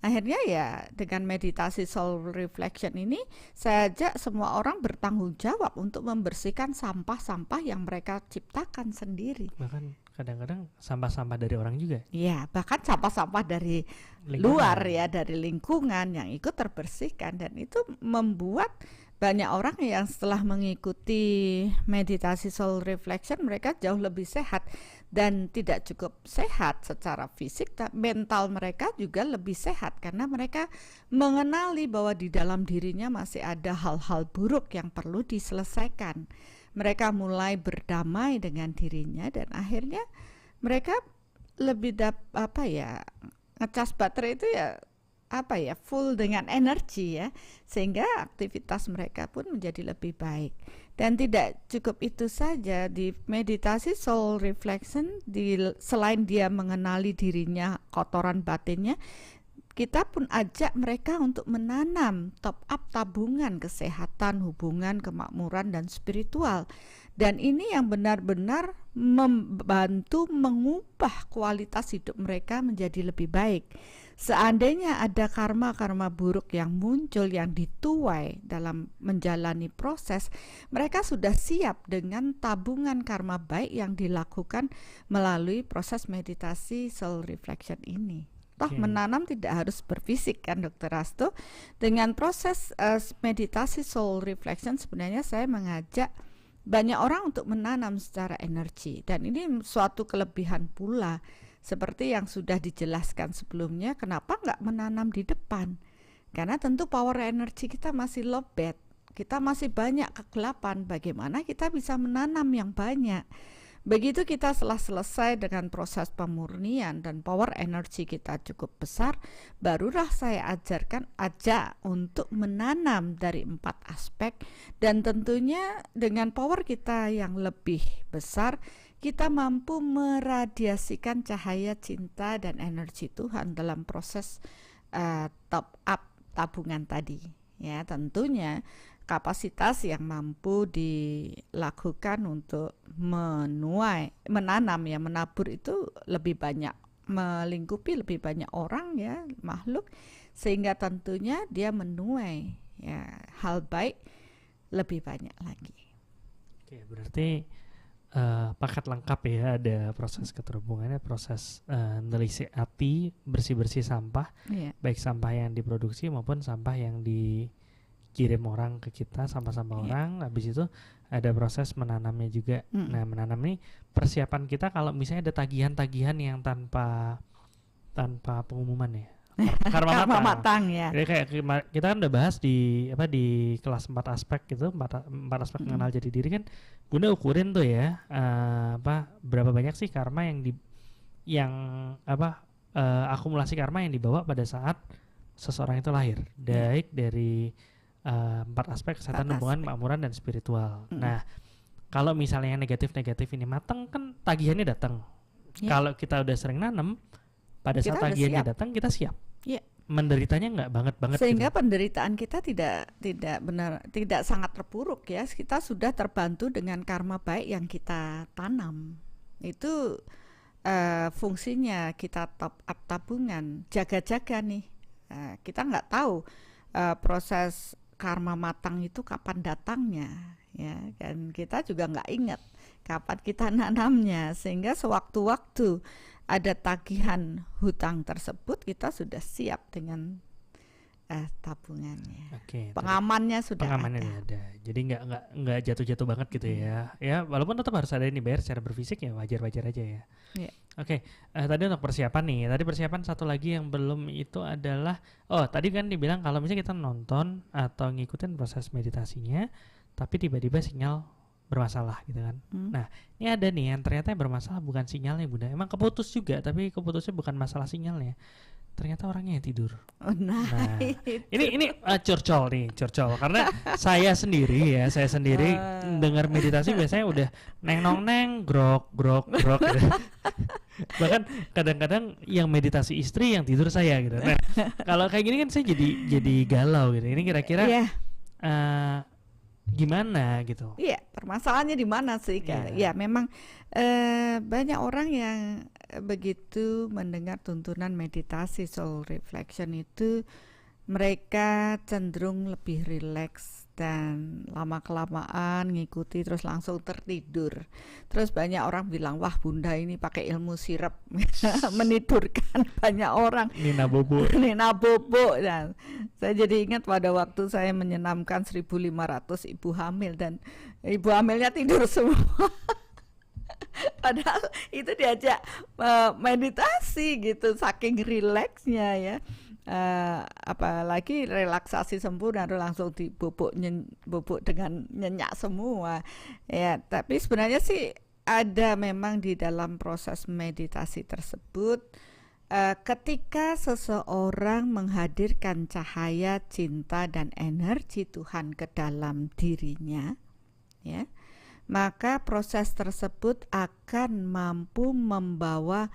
Akhirnya ya dengan meditasi soul reflection ini saya ajak semua orang bertanggung jawab untuk membersihkan sampah-sampah yang mereka ciptakan sendiri. Bahkan kadang-kadang sampah-sampah dari orang juga. Iya, bahkan sampah-sampah dari luar ya, dari lingkungan yang ikut terbersihkan dan itu membuat banyak orang yang setelah mengikuti meditasi soul reflection mereka jauh lebih sehat dan tidak cukup sehat secara fisik, mental mereka juga lebih sehat karena mereka mengenali bahwa di dalam dirinya masih ada hal-hal buruk yang perlu diselesaikan. Mereka mulai berdamai dengan dirinya dan akhirnya mereka lebih ngecas baterai itu ya full dengan energi ya, sehingga aktivitas mereka pun menjadi lebih baik. Dan tidak cukup itu saja, di meditasi soul reflection selain dia mengenali dirinya, kotoran batinnya, kita pun ajak mereka untuk menanam top up tabungan kesehatan, hubungan, kemakmuran dan spiritual. Dan ini yang benar-benar membantu mengubah kualitas hidup mereka menjadi lebih baik. Seandainya ada karma-karma buruk yang muncul, yang dituai dalam menjalani proses, mereka sudah siap dengan tabungan karma baik yang dilakukan melalui proses meditasi soul reflection ini. Toh menanam tidak harus berfisik kan Dr. Rasto. Dengan proses meditasi soul reflection sebenarnya saya mengajak banyak orang untuk menanam secara energi. Dan ini suatu kelebihan pula. Seperti yang sudah dijelaskan sebelumnya, kenapa nggak menanam di depan? Karena tentu power energi kita masih lowbat. kita masih banyak kegelapan, bagaimana kita bisa menanam yang banyak. Begitu kita setelah selesai dengan proses pemurnian dan power energi kita cukup besar, barulah saya ajak untuk menanam dari 4 aspek, dan tentunya dengan power kita yang lebih besar, kita mampu meradiasikan cahaya cinta dan energi Tuhan dalam proses top up tabungan tadi. Ya, tentunya kapasitas yang mampu dilakukan untuk menanam ya, menabur itu lebih banyak, melingkupi lebih banyak orang ya, makhluk, sehingga tentunya dia menuai ya hal baik lebih banyak lagi. Oke, berarti paket lengkap ya, ada proses keterhubungannya, proses nelisik hati, bersih-bersih sampah, baik sampah yang diproduksi maupun sampah yang dikirim orang ke kita, sampah-sampah orang. Habis itu ada proses menanamnya juga. Nah, menanam ini persiapan kita kalau misalnya ada tagihan-tagihan yang tanpa pengumuman ya. Karma matang ya. Jadi kayak kita kan udah bahas di kelas 4 aspek gitu, 4 aspek mengenal jati diri kan. Bunda ukurin tuh ya, berapa banyak sih karma yang akumulasi karma yang dibawa pada saat seseorang itu lahir. Baik dari 4 aspek kesehatan, hubungan, kemakmuran, dan spiritual. Nah, kalau misalnya yang negatif-negatif ini matang, kan tagihannya datang. Kalau kita udah sering nanam, pada saat tagihannya datang kita siap. Menderitanya nggak banget sehingga gitu. Penderitaan kita tidak sangat terpuruk ya. Kita sudah terbantu dengan karma baik yang kita tanam. Itu fungsinya kita top up tabungan, jaga-jaga nih. Kita nggak tahu proses karma matang itu kapan datangnya ya, dan kita juga nggak ingat kapan kita nanamnya, sehingga sewaktu-waktu ada tagihan hutang tersebut kita sudah siap dengan tabungannya. Pengamannya sudah ada. Jadi nggak jatuh-jatuh banget gitu ya. Ya, walaupun tetap harus ada ini bayar secara berfisik ya, wajar-wajar aja ya. Tadi untuk persiapan nih. Tadi persiapan satu lagi yang belum itu adalah tadi kan dibilang kalau misalnya kita nonton atau ngikutin proses meditasinya, tapi tiba-tiba sinyal bermasalah gitu kan. Nah, ini ada nih yang ternyata yang bermasalah bukan sinyalnya Bunda. Emang keputus juga, tapi keputusnya bukan masalah sinyalnya. Ternyata orangnya yang tidur. Ini curcol karena saya sendiri dengar meditasi biasanya udah neng grok gitu. Bahkan kadang-kadang yang meditasi istri yang tidur saya gitu. Nah, kalau kayak gini kan saya jadi galau gitu. Ini kira-kira gimana gitu? Iya, permasalahannya di mana sih? Ya, memang banyak orang yang begitu mendengar tuntunan meditasi soul reflection itu mereka cenderung lebih rileks dan lama-kelamaan ngikuti terus langsung tertidur. Terus banyak orang bilang, wah Bunda ini pakai ilmu sirap menidurkan banyak orang. Nina Bobo. Dan saya jadi ingat pada waktu saya menyenamkan 1.500 ibu hamil dan ibu hamilnya tidur semua. Padahal itu diajak meditasi gitu, saking rileksnya ya. Apalagi relaksasi sempurna langsung dibubuk dengan nyenyak semua ya. Tapi sebenarnya sih ada memang di dalam proses meditasi tersebut ketika seseorang menghadirkan cahaya cinta dan energi Tuhan ke dalam dirinya ya, maka proses tersebut akan mampu membawa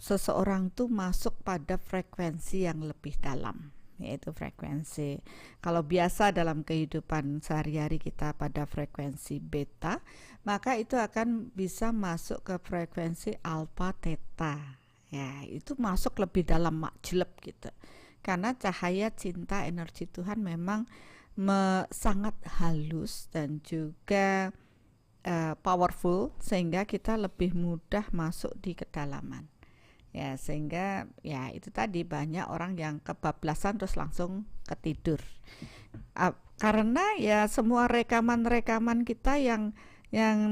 seseorang tuh masuk pada frekuensi yang lebih dalam, yaitu frekuensi, kalau biasa dalam kehidupan sehari-hari kita pada frekuensi beta, maka itu akan bisa masuk ke frekuensi alfa theta ya, itu masuk lebih dalam makjleb gitu, karena cahaya cinta energi Tuhan memang sangat halus dan juga powerful, sehingga kita lebih mudah masuk di kedalaman ya, sehingga ya itu tadi banyak orang yang kebablasan terus langsung ketidur karena ya semua rekaman kita yang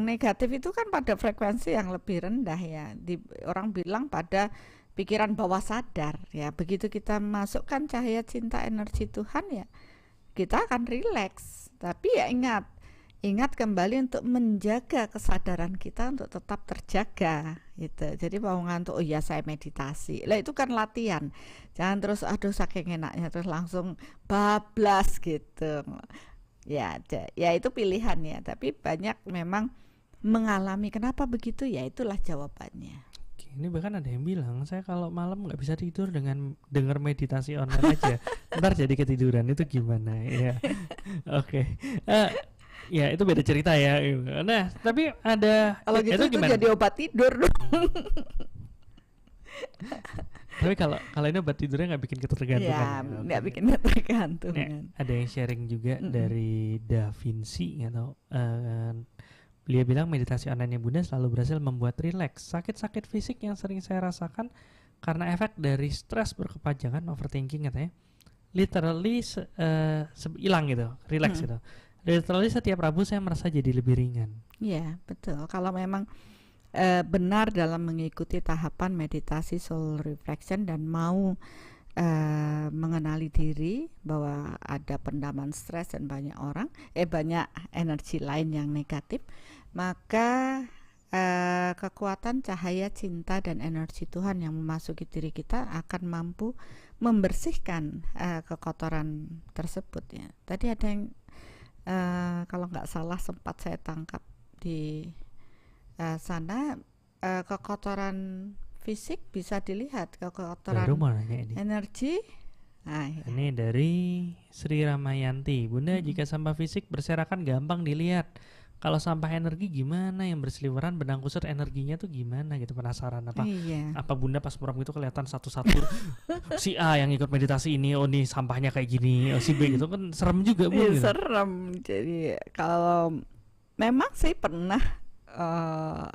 negatif itu kan pada frekuensi yang lebih rendah ya, orang bilang pada pikiran bawah sadar ya. Begitu kita masukkan cahaya cinta energi Tuhan ya, kita akan rileks. Tapi ya ingat kembali untuk menjaga kesadaran kita untuk tetap terjaga gitu. Jadi mau ngantuk, oh ya saya meditasi. Lah itu kan latihan. Jangan terus aduh saking enaknya terus langsung bablas gitu. Ya itu pilihan ya. Tapi banyak memang mengalami kenapa begitu, ya itulah jawabannya. Oke, ini bahkan ada yang bilang saya kalau malam nggak bisa tidur dengan dengar meditasi online aja. Ntar jadi ketiduran, itu gimana ya? Oke. Ya itu beda cerita ya. Nah tapi ada kalau gitu itu gimana? jadi obat tidur dong. Tapi kalau ini obat tidurnya nggak bikin ketergantungan. Ya nggak bikin ketergantungan. Ada yang sharing juga dari Da Vinci atau beliau bilang meditasi online Bunda selalu berhasil membuat rileks sakit-sakit fisik yang sering saya rasakan karena efek dari stres berkepanjangan, overthinking katanya. Literally hilang gitu, rileks gitu. Literally setiap Rabu saya merasa jadi lebih ringan. Iya betul. Kalau memang benar dalam mengikuti tahapan meditasi soul reflection dan mau mengenali diri bahwa ada pendaman stres dan banyak energi lain yang negatif, maka kekuatan cahaya cinta dan energi Tuhan yang memasuki diri kita akan mampu membersihkan kekotoran tersebut ya. Tadi ada yang kalau nggak salah sempat saya tangkap di sana, kekotoran fisik bisa dilihat, kekotoran energi. Ini dari Sri Ramayanti. Bunda, jika sampah fisik berserakan gampang dilihat. Kalau sampah energi gimana, yang berseliweran benang kusut energinya tuh gimana gitu, penasaran apa? Iya. Apa Bunda pas muram itu kelihatan satu-satu si A yang ikut meditasi ini, oh nih sampahnya kayak gini, oh si B gitu kan serem juga Bu. Gitu. Serem. Jadi kalau memang saya pernah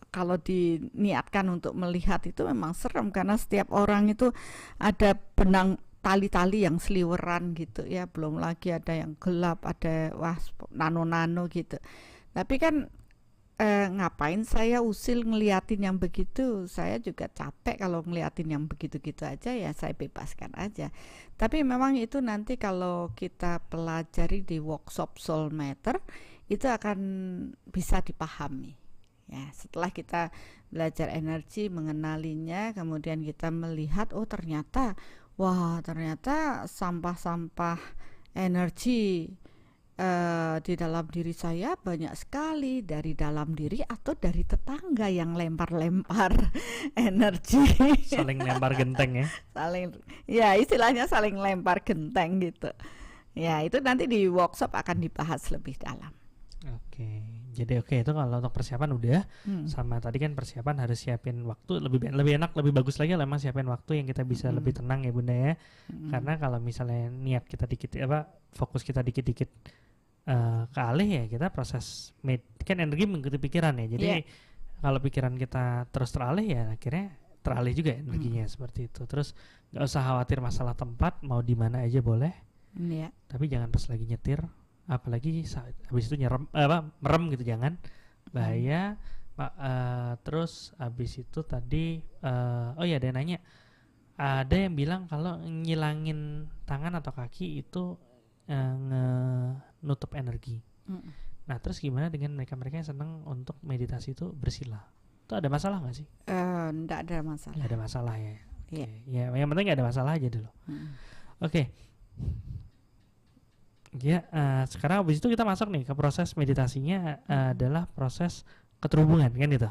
kalau diniatkan untuk melihat itu memang serem karena setiap orang itu ada benang tali-tali yang seliweran gitu ya, belum lagi ada yang gelap, ada nano-nano gitu. Tapi kan ngapain saya usil ngeliatin yang begitu, saya juga capek kalau ngeliatin yang begitu-gitu aja, ya saya bebaskan aja. Tapi memang itu nanti kalau kita pelajari di workshop Soul Matter itu akan bisa dipahami ya. Setelah kita belajar energi, mengenalinya, kemudian kita melihat oh ternyata sampah-sampah energi di dalam diri saya banyak sekali, dari dalam diri atau dari tetangga yang lempar-lempar energi, saling lempar genteng ya, istilahnya saling lempar genteng gitu ya. Itu nanti di workshop akan dibahas lebih dalam. Jadi itu kalau untuk persiapan udah sama tadi kan persiapan harus siapin waktu lebih enak, lebih bagus lagi memang siapin waktu yang kita bisa lebih tenang ya Bunda ya. Karena kalau misalnya niat kita dikit fokus kita dikit-dikit ke alih ya, kita proses kan energi mengikuti pikiran ya. Jadi kalau pikiran kita terus teralih ya akhirnya teralih juga energinya seperti itu. Terus nggak usah khawatir masalah tempat, mau di mana aja boleh. Tapi jangan pas lagi nyetir, apalagi habis itu merem gitu, jangan, bahaya. Terus habis itu tadi ada yang nanya, ada yang bilang kalau ngilangin tangan atau kaki itu nutup energi. Nah terus gimana dengan mereka yang senang untuk meditasi itu bersila? Itu ada masalah nggak sih? Nggak ada masalah. Nggak ada masalah ya. Ya yang penting nggak ada masalah aja dulu. Oke. Ya, sekarang habis itu kita masuk nih ke proses meditasinya, adalah proses keterhubungan kan itu.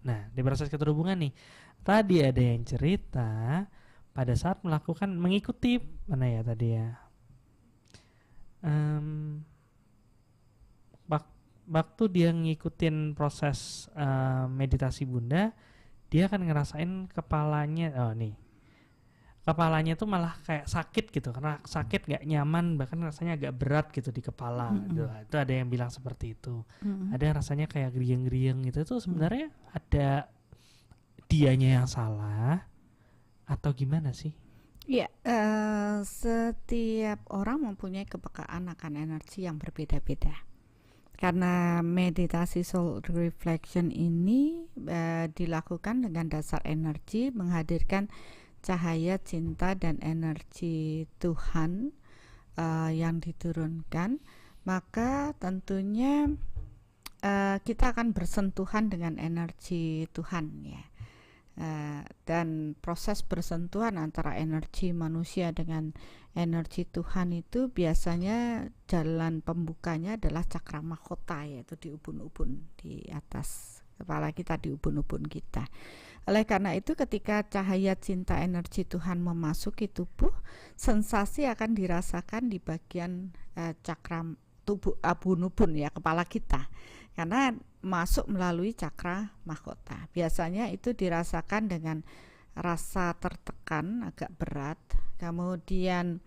Nah di proses keterhubungan nih, tadi ada yang cerita pada saat mengikuti mana ya tadi ya, waktu dia ngikutin proses meditasi Bunda, dia akan ngerasain kepalanya, kepalanya tuh malah kayak sakit gitu, karena sakit gak nyaman, bahkan rasanya agak berat gitu di kepala. Itu ada yang bilang seperti itu. Ada yang rasanya kayak geriang-geriang gitu. Itu sebenarnya ada dianya yang salah atau gimana sih? Ya, setiap orang mempunyai kepekaan akan energi yang berbeda-beda. Karena meditasi soul reflection ini dilakukan dengan dasar energi, menghadirkan cahaya cinta dan energi Tuhan yang diturunkan, maka tentunya kita akan bersentuhan dengan energi Tuhan ya. Dan proses bersentuhan antara energi manusia dengan energi Tuhan itu biasanya jalan pembukanya adalah cakra mahkota, yaitu di ubun-ubun di atas kepala kita, di ubun-ubun kita. Oleh karena itu ketika cahaya cinta energi Tuhan memasuki tubuh, sensasi akan dirasakan di bagian cakra tubuh ubun-ubun ya, kepala kita, karena masuk melalui cakra mahkota. Biasanya itu dirasakan dengan rasa tertekan, agak berat, kemudian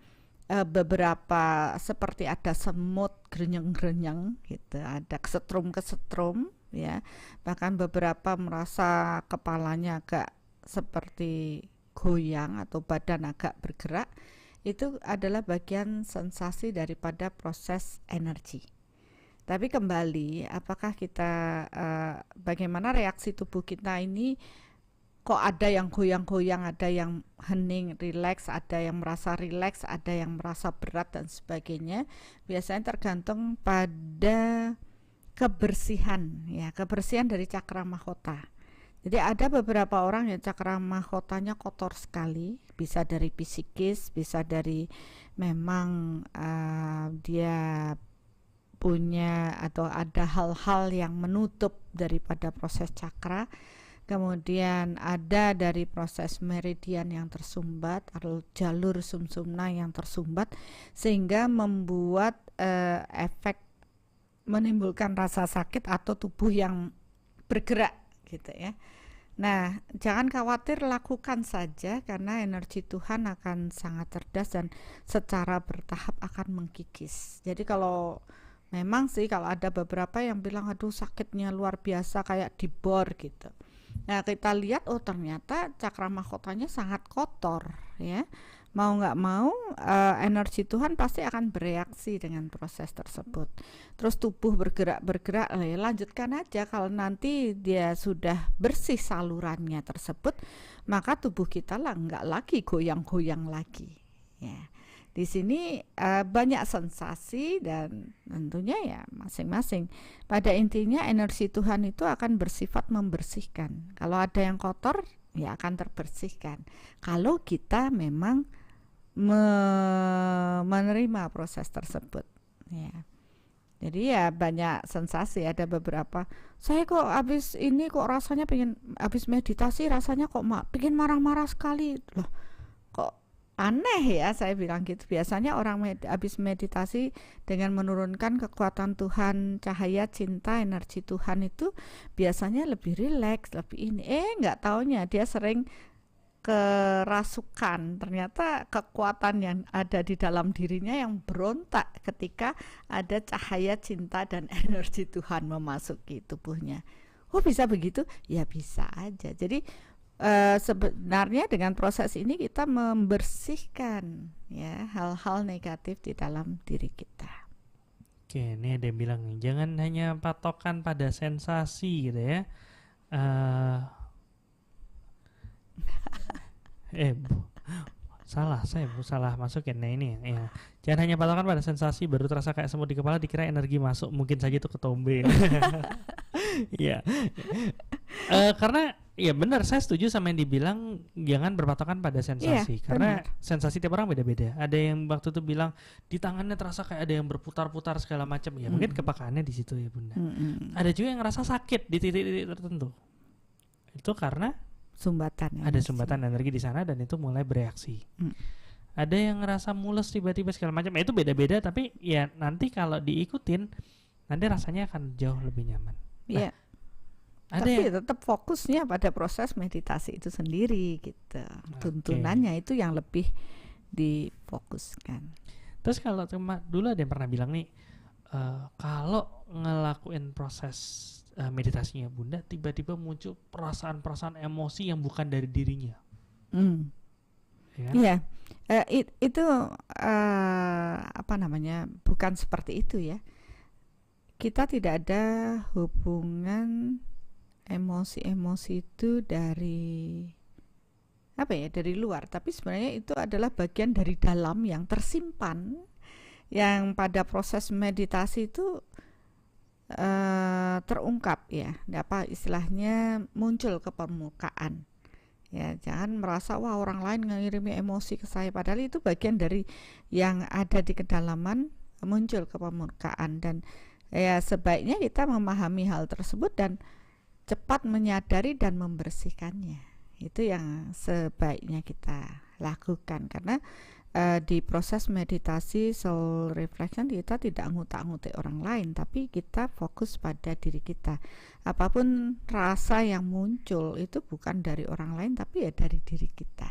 beberapa seperti ada semut grenyeng-grenyeng gitu, ada kesetrum-kesetrum ya, bahkan beberapa merasa kepalanya agak seperti goyang atau badan agak bergerak. Itu adalah bagian sensasi daripada proses energi. Tapi kembali, apakah kita bagaimana reaksi tubuh kita ini, kok ada yang goyang-goyang, ada yang hening, rileks, ada yang merasa rileks, ada yang merasa berat dan sebagainya. Biasanya tergantung pada kebersihan ya, kebersihan dari cakra mahkota. Jadi ada beberapa orang yang cakra mahkotanya kotor sekali, bisa dari psikis, bisa dari memang dia punya atau ada hal-hal yang menutup daripada proses cakra. Kemudian ada dari proses meridian yang tersumbat atau jalur sumsumna yang tersumbat, sehingga membuat efek menimbulkan rasa sakit atau tubuh yang bergerak gitu ya. Nah, jangan khawatir, lakukan saja karena energi Tuhan akan sangat cerdas dan secara bertahap akan mengkikis. Jadi kalau memang sih kalau ada beberapa yang bilang aduh sakitnya luar biasa kayak dibor gitu. Nah, kita lihat oh ternyata cakra mahkotanya sangat kotor ya. Mau nggak mau energi Tuhan pasti akan bereaksi dengan proses tersebut. Terus tubuh bergerak, lanjutkan aja. Kalau nanti dia sudah bersih salurannya tersebut, maka tubuh kita lah nggak lagi goyang-goyang lagi. Ya, di sini banyak sensasi dan tentunya ya masing-masing. Pada intinya energi Tuhan itu akan bersifat membersihkan. Kalau ada yang kotor, ya akan terbersihkan. Kalau kita memang menerima proses tersebut ya. Jadi ya banyak sensasi, ada beberapa saya kok habis ini kok rasanya pengen, habis meditasi rasanya kok pengen marah-marah sekali loh, kok aneh ya, saya bilang gitu. Biasanya orang habis meditasi dengan menurunkan kekuatan Tuhan, cahaya cinta energi Tuhan itu biasanya lebih rileks, lebih ini, nggak taunya dia sering kerasukan. Ternyata kekuatan yang ada di dalam dirinya yang berontak ketika ada cahaya cinta dan energi Tuhan memasuki tubuhnya. Oh bisa begitu? Ya bisa aja. Jadi sebenarnya dengan proses ini kita membersihkan ya hal-hal negatif di dalam diri kita. Oke, ini ada yang bilang nih, jangan hanya patokan pada sensasi gitu ya. Saya salah masukin. Nah ini ya, jangan hanya patokan pada sensasi, baru terasa kayak semut di kepala dikira energi masuk, mungkin saja itu ketombe. Ya, karena ya benar, saya setuju sama yang dibilang jangan berpatokan pada sensasi, karena sensasi tiap orang beda-beda. Ada yang waktu itu bilang di tangannya terasa kayak ada yang berputar-putar segala macam, ya mungkin kepekaannya di situ ya Bunda. Ada juga yang ngerasa sakit di titik-titik tertentu, itu karena ada sumbatan energi di sana dan itu mulai bereaksi. Ada yang ngerasa mules tiba-tiba segala macam, itu beda-beda, tapi ya nanti kalau diikutin nanti rasanya akan jauh lebih nyaman. Iya. Tapi tetap fokusnya pada proses meditasi itu sendiri gitu. Tuntunannya itu yang lebih difokuskan. Terus kalau dulu ada yang pernah bilang nih, kalau ngelakuin proses meditasinya Bunda, tiba-tiba muncul perasaan-perasaan emosi yang bukan dari dirinya. Iya, itu apa namanya? Bukan seperti itu ya. Kita tidak ada hubungan emosi-emosi itu dari apa ya? Dari luar, tapi sebenarnya itu adalah bagian dari dalam yang tersimpan yang pada proses meditasi itu terungkap ya, apa istilahnya muncul ke permukaan. Ya, jangan merasa wah orang lain ngirimi emosi ke saya, padahal itu bagian dari yang ada di kedalaman muncul ke permukaan. Dan ya sebaiknya kita memahami hal tersebut dan cepat menyadari dan membersihkannya. Itu yang sebaiknya kita lakukan, karena di proses meditasi soul reflection kita tidak ngutak-ngutik orang lain, tapi kita fokus pada diri kita. Apapun rasa yang muncul itu bukan dari orang lain, tapi ya dari diri kita.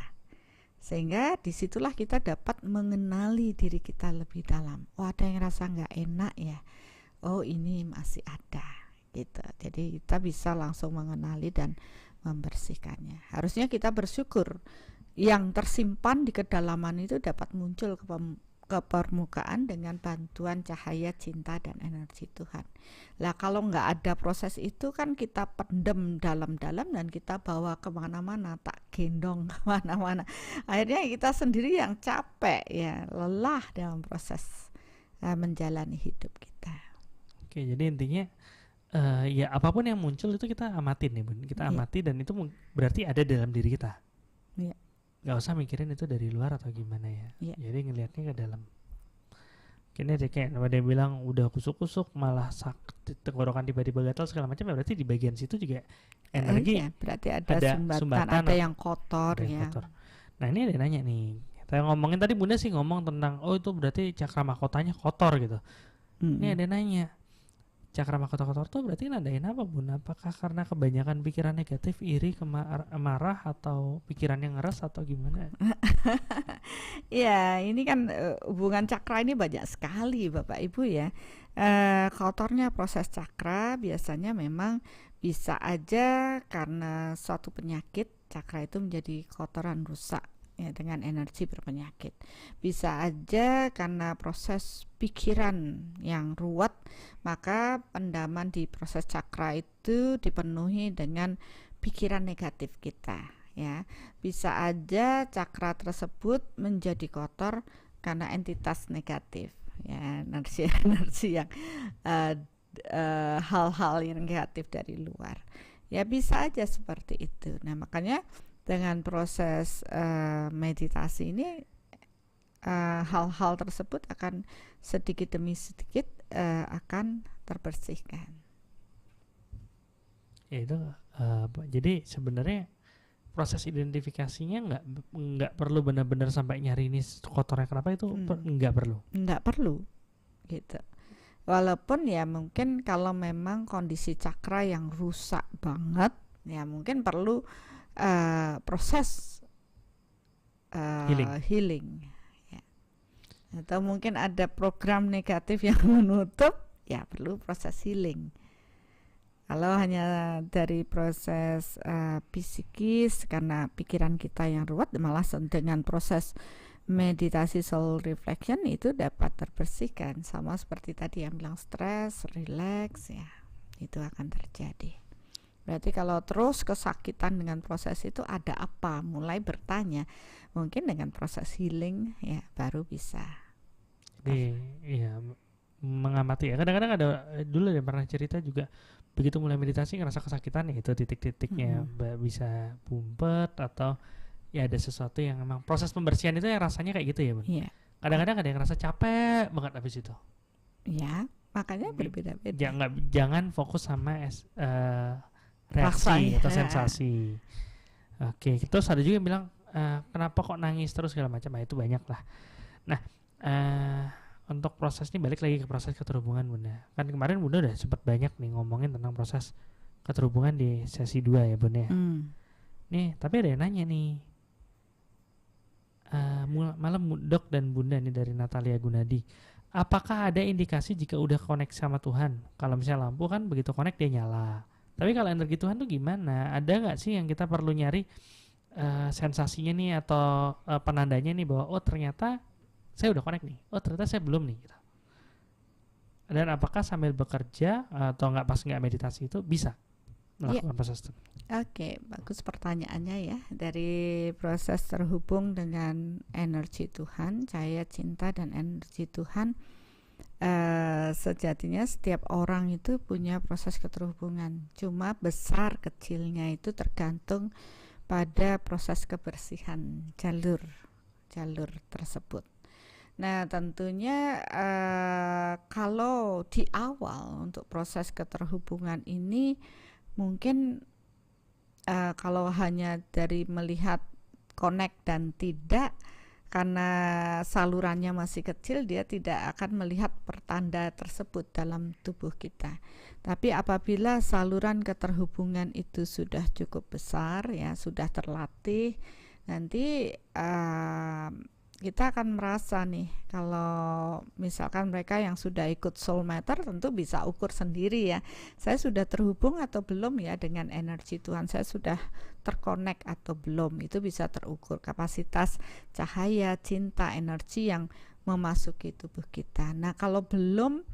Sehingga disitulah kita dapat mengenali diri kita lebih dalam. Oh, ada yang rasa nggak enak ya, oh ini masih ada gitu. Jadi kita bisa langsung mengenali dan membersihkannya. Harusnya kita bersyukur yang tersimpan di kedalaman itu dapat muncul ke permukaan dengan bantuan cahaya cinta dan energi Tuhan. Lah kalau nggak ada proses itu kan kita pendem dalam-dalam dan kita bawa kemana-mana, tak gendong kemana-mana. Akhirnya kita sendiri yang capek ya, lelah dalam proses menjalani hidup kita. Oke, jadi intinya ya apapun yang muncul itu kita amatin ya Bun, kita amati dan itu berarti ada dalam diri kita. Iya. Gak usah mikirin itu dari luar atau gimana ya. Jadi ngelihatnya ke dalam. Kini ada kayak ada yang bilang udah kusuk-kusuk malah sakit tenggorokan tiba-tiba gatal segala macam, ya berarti di bagian situ juga energi. Berarti ada sumbatan, ada yang kotor ya. Kotor. Nah ini ada yang nanya nih. Kita ngomongin tadi Bunda sih ngomong tentang itu berarti cakra mahkotanya kotor gitu. Ini ada yang nanya. Cakra mahkota kotor tuh berarti nandain apa Bun? Apakah karena kebanyakan pikiran negatif, iri, marah, atau pikiran yang ngeres atau gimana? Ya ini kan hubungan cakra ini banyak sekali Bapak Ibu ya. Kotornya proses cakra biasanya memang bisa aja karena suatu penyakit, cakra itu menjadi kotoran, rusak ya, dengan energi berpenyakit. Bisa aja karena proses pikiran yang ruwet, maka pendaman di proses cakra itu dipenuhi dengan pikiran negatif kita ya. Bisa aja cakra tersebut menjadi kotor karena entitas negatif ya, energi yang hal-hal yang negatif dari luar ya, bisa aja seperti itu. Nah makanya dengan proses meditasi ini hal-hal tersebut akan sedikit demi sedikit akan terbersihkan. Ya itu jadi sebenarnya proses identifikasinya nggak perlu benar-benar sampai nyari ini kotornya kenapa, itu nggak perlu gitu. Walaupun ya mungkin kalau memang kondisi cakra yang rusak banget ya mungkin perlu proses healing ya. Atau mungkin ada program negatif yang menutup ya, perlu proses healing. Kalau hanya dari proses psikis karena pikiran kita yang ruwet, malah dengan proses meditasi soul reflection itu dapat terbersihkan. Sama seperti tadi yang bilang stres, relax ya, itu akan terjadi. Berarti kalau terus kesakitan dengan proses itu ada apa? Mulai bertanya. Mungkin dengan proses healing ya baru bisa. Jadi ya mengamati ya. Kadang-kadang ada dulu yang pernah cerita juga begitu mulai meditasi ngerasa kesakitan ya, itu titik-titiknya bisa bumpet atau ya ada sesuatu yang memang proses pembersihan itu yang rasanya kayak gitu ya Bun. Iya. Kadang-kadang ada yang ngerasa capek banget habis itu. Ya, makanya berbeda-beda. Jangan fokus sama reaksi atau sensasi. Oke, terus ada juga yang bilang kenapa kok nangis terus segala macam, itu banyak lah. Nah, untuk proses ini balik lagi ke proses keterhubungan Bunda. Kan kemarin Bunda udah sempat banyak nih ngomongin tentang proses keterhubungan di sesi 2 ya Bunda. Nih, tapi ada yang nanya nih. Malam Dok dan Bunda nih dari Natalia Gunadi. Apakah ada indikasi jika udah connect sama Tuhan? Kalau misalnya lampu kan begitu connect dia nyala. Tapi kalau energi Tuhan tuh gimana? Ada nggak sih yang kita perlu nyari sensasinya nih atau penandanya nih bahwa oh ternyata saya udah connect nih, oh ternyata saya belum nih gitu. Dan apakah sambil bekerja atau nggak pas nggak meditasi itu bisa? melakukan proses itu? Oke, bagus pertanyaannya ya. Dari proses terhubung dengan energi Tuhan, cahaya cinta dan energi Tuhan, sejatinya setiap orang itu punya proses keterhubungan. Cuma besar kecilnya itu tergantung pada proses kebersihan jalur tersebut. Nah, tentunya kalau di awal untuk proses keterhubungan ini mungkin kalau hanya dari melihat connect dan tidak, karena salurannya masih kecil, dia tidak akan melihat pertanda tersebut dalam tubuh kita. Tapi apabila saluran keterhubungan itu sudah cukup besar, ya sudah terlatih, nanti kita akan merasa nih, kalau misalkan mereka yang sudah ikut soul meter tentu bisa ukur sendiri ya, saya sudah terhubung atau belum ya dengan energi Tuhan, saya sudah terkonek atau belum, itu bisa terukur kapasitas cahaya, cinta, energi yang memasuki tubuh kita. Nah, kalau belum,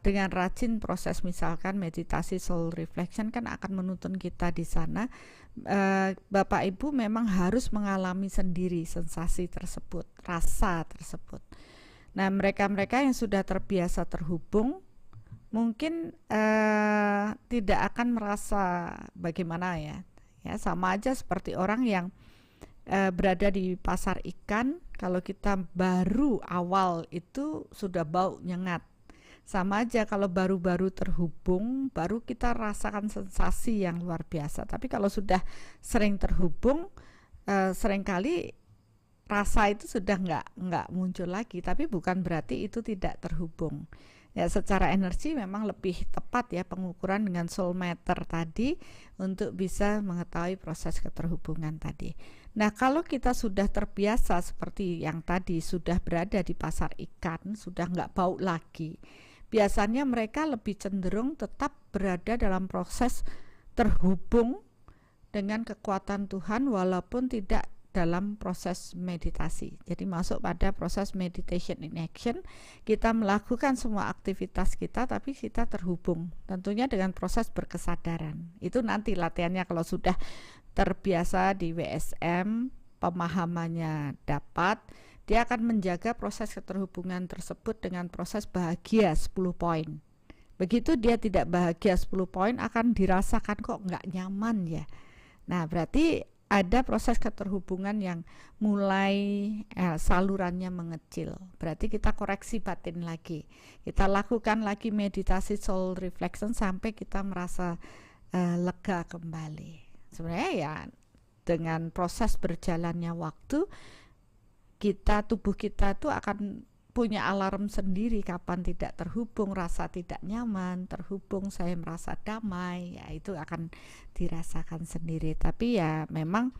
dengan rajin proses misalkan meditasi soul reflection kan akan menuntun kita di sana. Bapak Ibu memang harus mengalami sendiri sensasi tersebut, rasa tersebut. Nah, mereka-mereka yang sudah terbiasa terhubung mungkin tidak akan merasa bagaimana ya. Ya, sama aja seperti orang yang berada di pasar ikan, kalau kita baru awal itu sudah bau nyengat. Sama aja kalau baru-baru terhubung, baru kita rasakan sensasi yang luar biasa. Tapi kalau sudah sering terhubung, seringkali rasa itu sudah nggak muncul lagi. Tapi bukan berarti itu tidak terhubung. Ya, secara energi memang lebih tepat ya pengukuran dengan soul meter tadi untuk bisa mengetahui proses keterhubungan tadi. Nah, kalau kita sudah terbiasa seperti yang tadi, sudah berada di pasar ikan, sudah nggak bau lagi, biasanya mereka lebih cenderung tetap berada dalam proses terhubung dengan kekuatan Tuhan walaupun tidak dalam proses meditasi. Jadi masuk pada proses meditation in action, kita melakukan semua aktivitas kita tapi kita terhubung, tentunya dengan proses berkesadaran. Itu nanti latihannya kalau sudah terbiasa di WSM, pemahamannya dapat, dia akan menjaga proses keterhubungan tersebut dengan proses bahagia 10 poin. Begitu dia tidak bahagia 10 poin, akan dirasakan kok nggak nyaman ya. Nah, berarti ada proses keterhubungan yang mulai salurannya mengecil. Berarti kita koreksi batin lagi. Kita lakukan lagi meditasi soul reflection sampai kita merasa lega kembali. Sebenarnya ya dengan proses berjalannya waktu, tubuh kita tuh akan punya alarm sendiri kapan tidak terhubung, rasa tidak nyaman, terhubung saya merasa damai, ya itu akan dirasakan sendiri. Tapi ya memang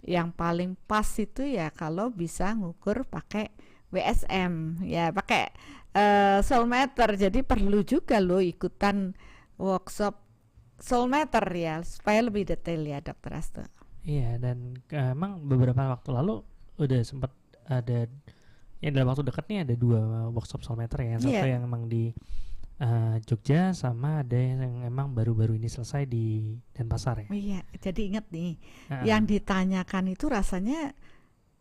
yang paling pas itu ya kalau bisa ngukur pakai WSM, ya pakai soul meter. Jadi perlu juga loh ikutan workshop soul meter ya supaya lebih detail ya, Dr. Asto. Iya, dan emang beberapa waktu lalu udah sempat ada ya, dalam waktu dekat nih ada 2 workshop soul meter ya. Satu yang emang di Jogja, sama ada yang emang baru-baru ini selesai di Denpasar ya. Oh iya, jadi ingat nih, yang ditanyakan itu rasanya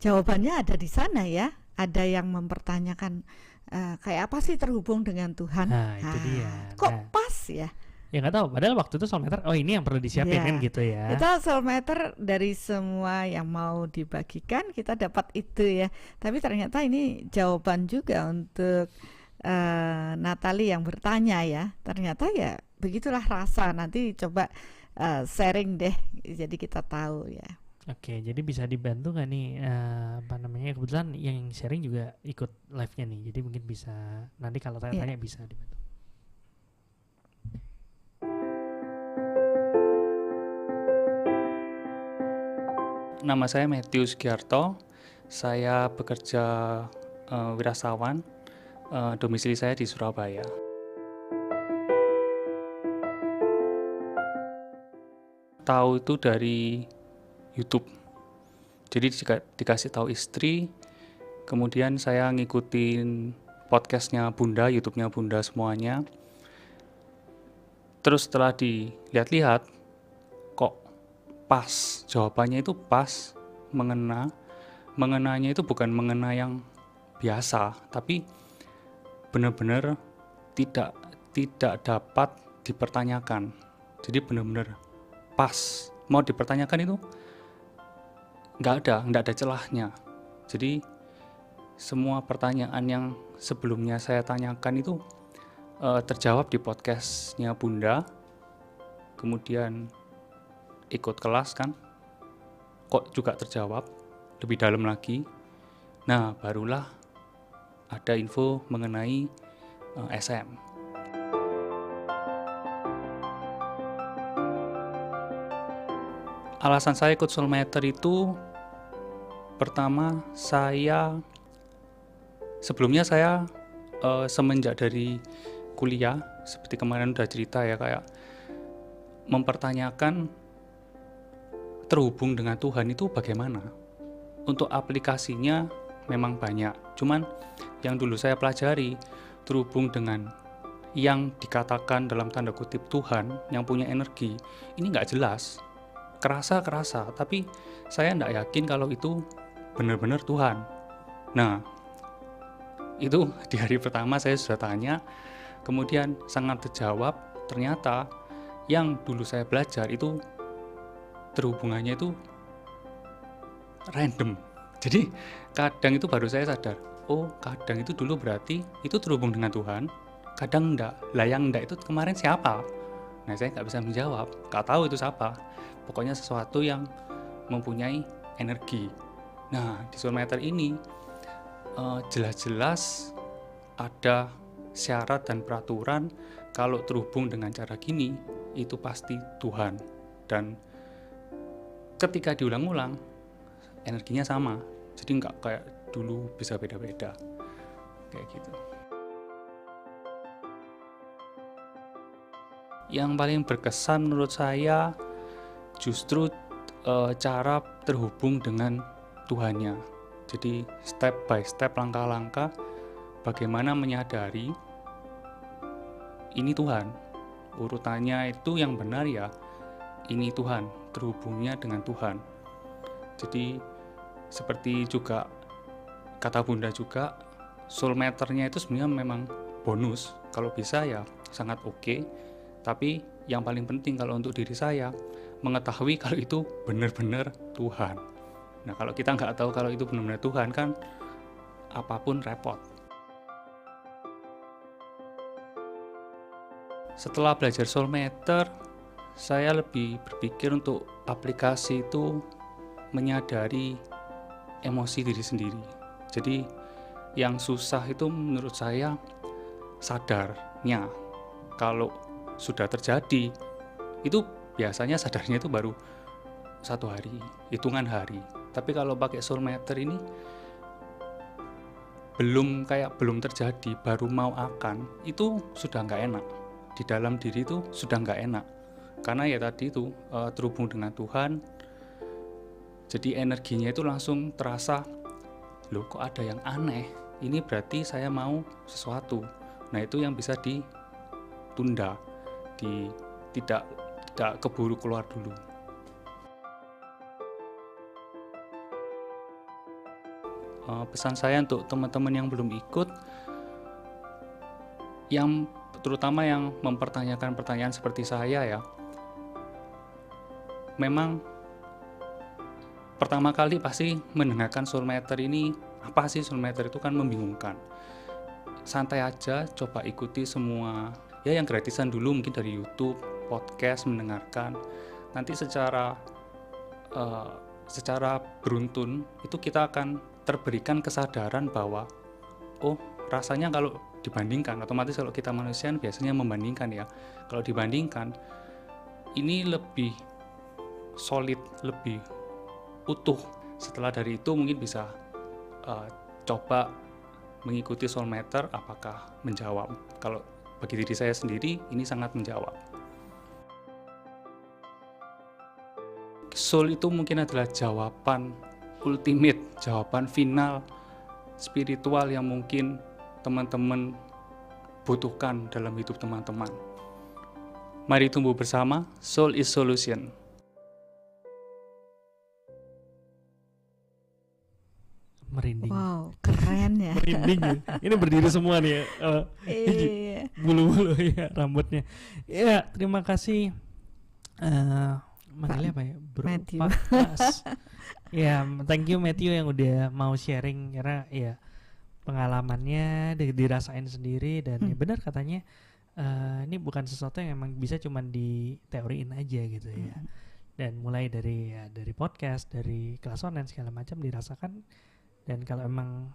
jawabannya ada di sana ya. Ada yang mempertanyakan kayak apa sih terhubung dengan Tuhan? Nah, itu dia. Kok pas ya? Ya nggak tahu, padahal waktu itu soul meter, oh ini yang perlu disiapin kan gitu ya. Kita soul meter dari semua yang mau dibagikan kita dapat itu ya. Tapi ternyata ini jawaban juga untuk Natali yang bertanya ya. Ternyata ya begitulah rasa. Nanti coba sharing deh, jadi kita tahu ya. Oke, jadi bisa dibantu nggak nih kebetulan yang sharing juga ikut live-nya nih. Jadi mungkin bisa nanti kalau tanya-tanya bisa dibantu. Nama saya Matthew Sugiarto, saya bekerja wirasawan, domisili saya di Surabaya. Tahu itu dari YouTube, jadi dikasih tahu istri, kemudian saya ngikutin podcastnya Bunda, YouTube-nya Bunda semuanya. Terus setelah dilihat-lihat, kok pas, jawabannya itu pas, mengenanya itu bukan mengena yang biasa, tapi benar-benar tidak dapat dipertanyakan. Jadi benar-benar pas, mau dipertanyakan itu nggak ada celahnya. Jadi semua pertanyaan yang sebelumnya saya tanyakan itu terjawab di podcastnya Bunda. Kemudian ikut kelas kan, kok juga terjawab lebih dalam lagi. Nah, barulah ada info mengenai SM. Alasan saya ikut Soulmatter itu, pertama, sebelumnya saya semenjak dari kuliah, seperti kemarin udah cerita ya, kayak mempertanyakan terhubung dengan Tuhan itu bagaimana. Untuk aplikasinya memang banyak, cuman yang dulu saya pelajari, terhubung dengan yang dikatakan dalam tanda kutip Tuhan, yang punya energi, ini nggak jelas. Kerasa, tapi saya nggak yakin kalau itu benar-benar Tuhan. Nah, itu di hari pertama saya sudah tanya, kemudian sangat terjawab. Ternyata yang dulu saya belajar itu terhubungannya itu random. Jadi kadang itu baru saya sadar, oh kadang itu dulu berarti itu terhubung dengan Tuhan, kadang enggak. Lah yang enggak itu kemarin siapa? Nah, saya nggak bisa menjawab, nggak tahu itu siapa. Pokoknya sesuatu yang mempunyai energi. Nah, di Soulmatter ini jelas-jelas ada syarat dan peraturan kalau terhubung dengan cara gini itu pasti Tuhan, dan ketika diulang-ulang energinya sama, jadi nggak kayak dulu bisa beda-beda kayak gitu. Yang paling berkesan menurut saya justru cara terhubung dengan Tuhannya. Jadi step by step, langkah-langkah bagaimana menyadari ini Tuhan. Urutannya itu yang benar ya, ini Tuhan, terhubungnya dengan Tuhan. Jadi seperti juga kata Bunda juga, Soulmatter-nya itu sebenarnya memang bonus. Kalau bisa ya sangat oke. Tapi yang paling penting kalau untuk diri saya, mengetahui kalau itu benar-benar Tuhan. Nah, kalau kita nggak tahu kalau itu benar-benar Tuhan kan apapun repot. Setelah belajar Soulmatter, saya lebih berpikir untuk aplikasi itu menyadari emosi diri sendiri. Jadi yang susah itu menurut saya sadarnya. Kalau sudah terjadi, itu biasanya sadarnya itu baru 1 hari, hitungan hari. Tapi kalau pakai Soulmatter ini belum terjadi, baru mau akan, itu sudah nggak enak. Di dalam diri itu sudah nggak enak. Karena ya tadi itu terhubung dengan Tuhan, jadi energinya itu langsung terasa, loh kok ada yang aneh, ini berarti saya mau sesuatu. Nah, itu yang bisa ditunda, tidak keburu keluar dulu. Pesan saya untuk teman-teman yang belum ikut, yang terutama yang mempertanyakan pertanyaan seperti saya ya, memang pertama kali pasti mendengarkan Soulmatter ini, apa sih Soulmatter itu kan membingungkan. Santai aja, coba ikuti semua ya yang gratisan dulu, mungkin dari YouTube, podcast, mendengarkan. Nanti secara beruntun itu kita akan terberikan kesadaran bahwa oh rasanya kalau dibandingkan, otomatis kalau kita manusia biasanya membandingkan ya, kalau dibandingkan ini lebih solid, lebih utuh. Setelah dari itu mungkin bisa coba mengikuti Soulmatter, apakah menjawab. Kalau bagi diri saya sendiri ini sangat menjawab. Soul itu mungkin adalah jawaban ultimate, jawaban final spiritual yang mungkin teman-teman butuhkan dalam hidup teman-teman. Mari tumbuh bersama, Soul is Solution. Merinding. Wow, keren ya. Merinding ya. Ini berdiri semua nih ya. Iya. Bulu-bulu ya rambutnya. Ya, terima kasih. Manggilnya apa ya? Matthew. Pak Mas. Ya, thank you Matthew yang udah mau sharing, karena ya pengalamannya dirasain sendiri, dan ya benar katanya ini bukan sesuatu yang emang bisa cuman diteoriin aja gitu ya. Dan mulai dari podcast, dari kelas online segala macam dirasakan. Dan kalau emang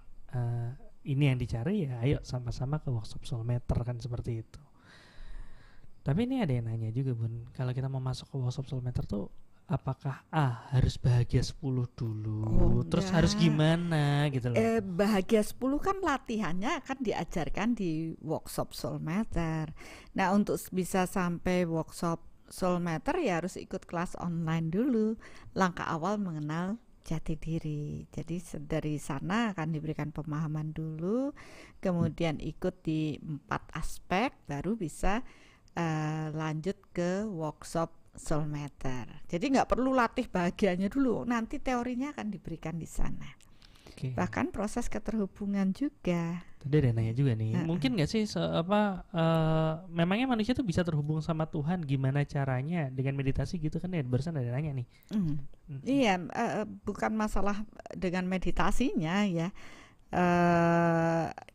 ini yang dicari, ya ayo sama-sama ke workshop Soulmatter kan, seperti itu. Tapi ini ada yang nanya juga Bun, kalau kita mau masuk ke workshop Soulmatter tuh apakah harus bahagia 10 dulu, terus harus gimana gitu loh? Bahagia 10 kan latihannya akan diajarkan di workshop Soulmatter. Nah, untuk bisa sampai workshop Soulmatter ya harus ikut kelas online dulu, langkah awal mengenal jati diri. Jadi dari sana akan diberikan pemahaman dulu, kemudian ikut di 4 aspek, baru bisa lanjut ke workshop Soulmatter. Jadi nggak perlu latih bahagianya dulu, nanti teorinya akan diberikan di sana. Okay. Bahkan proses keterhubungan juga. Tadi ada nanya juga nih, mungkin nggak sih memangnya manusia tuh bisa terhubung sama Tuhan, gimana caranya dengan meditasi gitu kan ya? Barusan ada nanya nih. Iya, bukan masalah dengan meditasinya ya.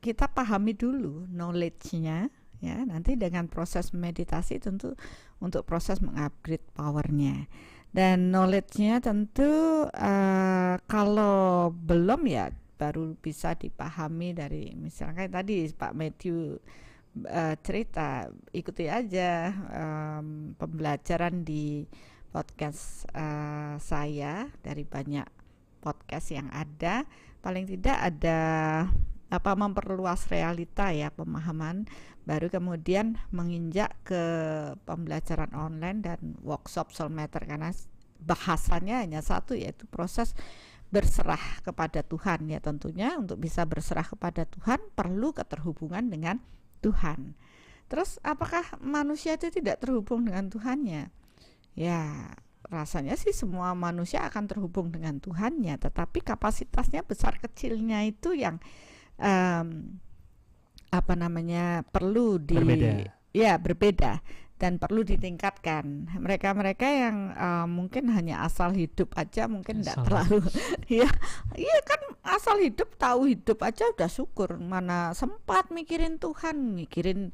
Kita pahami dulu knowledge-nya ya. Nanti dengan proses meditasi tentu untuk proses mengupgrade powernya. Dan knowledge-nya tentu kalau belum ya baru bisa dipahami dari misalnya tadi Pak Matthew cerita, ikuti aja pembelajaran di podcast saya, dari banyak podcast yang ada, paling tidak ada memperluas realita ya, pemahaman, baru kemudian menginjak ke pembelajaran online dan workshop Soulmatter, karena bahasanya hanya satu, yaitu proses berserah kepada Tuhan ya. Tentunya untuk bisa berserah kepada Tuhan perlu keterhubungan dengan Tuhan. Terus apakah manusia itu tidak terhubung dengan Tuhannya? Ya, rasanya sih semua manusia akan terhubung dengan Tuhannya, tetapi kapasitasnya besar kecilnya itu yang perlu berbeda dan perlu ditingkatkan. Mereka yang mungkin hanya asal hidup aja, mungkin tidak terlalu iya kan, asal hidup, tahu hidup aja udah syukur, mana sempat mikirin Tuhan, mikirin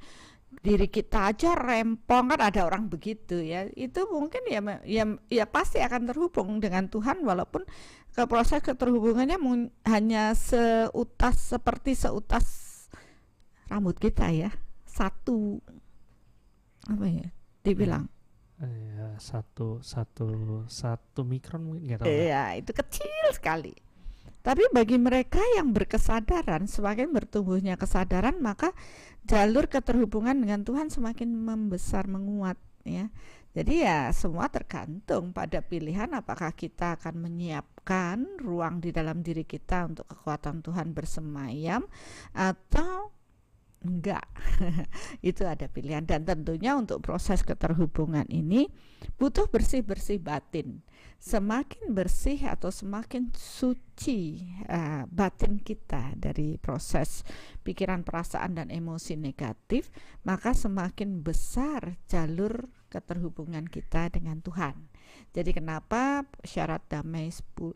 diri kita aja rempong, kan ada orang begitu ya. Itu mungkin ya pasti akan terhubung dengan Tuhan, walaupun ke proses keterhubungannya hanya seperti seutas rambut kita ya, satu dibilang satu mikron mungkin, nggak tahu. Iya, itu kecil sekali. Tapi bagi mereka yang berkesadaran, semakin bertumbuhnya kesadaran, maka jalur keterhubungan dengan Tuhan semakin membesar, menguat ya. Jadi ya semua tergantung pada pilihan, apakah kita akan menyiapkan ruang di dalam diri kita untuk kekuatan Tuhan bersemayam atau enggak. Itu ada pilihan, dan tentunya untuk proses keterhubungan ini butuh bersih-bersih batin. Semakin bersih atau semakin suci batin kita dari proses pikiran, perasaan, dan emosi negatif, maka semakin besar jalur keterhubungan kita dengan Tuhan. Jadi kenapa syarat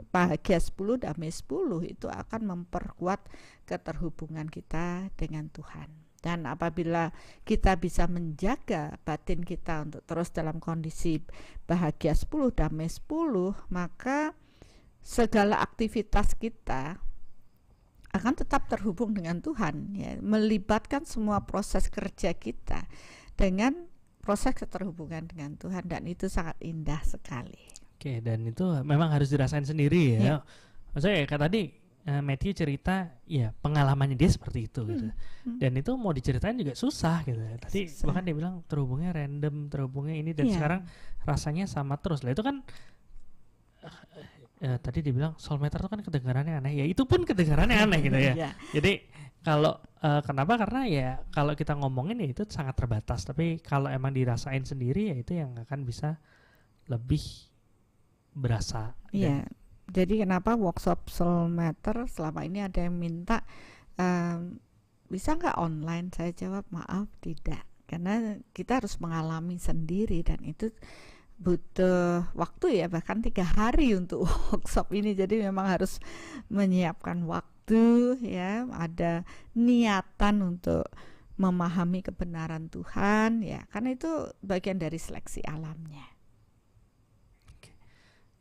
bahagia 10, damai 10 itu akan memperkuat keterhubungan kita dengan Tuhan. Dan apabila kita bisa menjaga batin kita untuk terus dalam kondisi bahagia 10, damai 10, maka segala aktivitas kita akan tetap terhubung dengan Tuhan ya, melibatkan semua proses kerja kita dengan proses keterhubungan dengan Tuhan, dan itu sangat indah sekali. Oke, dan itu memang harus dirasain sendiri ya. Maksudnya kayak tadi Matthew cerita ya pengalamannya dia seperti itu gitu. Dan itu mau diceritain juga susah gitu. Tadi bahkan dia bilang terhubungnya random, terhubungnya ini, dan sekarang rasanya sama terus. Lah itu kan tadi dia bilang Soulmatter itu kan kedengarannya aneh. Ya itu pun kedengarannya aneh gitu ya. Jadi Kalau kenapa? Karena ya kalau kita ngomongin ya itu sangat terbatas. Tapi kalau emang dirasain sendiri ya itu yang akan bisa lebih berasa. Iya. Jadi kenapa workshop Soul Matter selama ini ada yang minta bisa nggak online? Saya jawab maaf tidak, karena kita harus mengalami sendiri dan itu butuh waktu ya, bahkan 3 hari untuk workshop ini. Jadi memang harus menyiapkan waktu ya, ada niatan untuk memahami kebenaran Tuhan ya, karena itu bagian dari seleksi alamnya.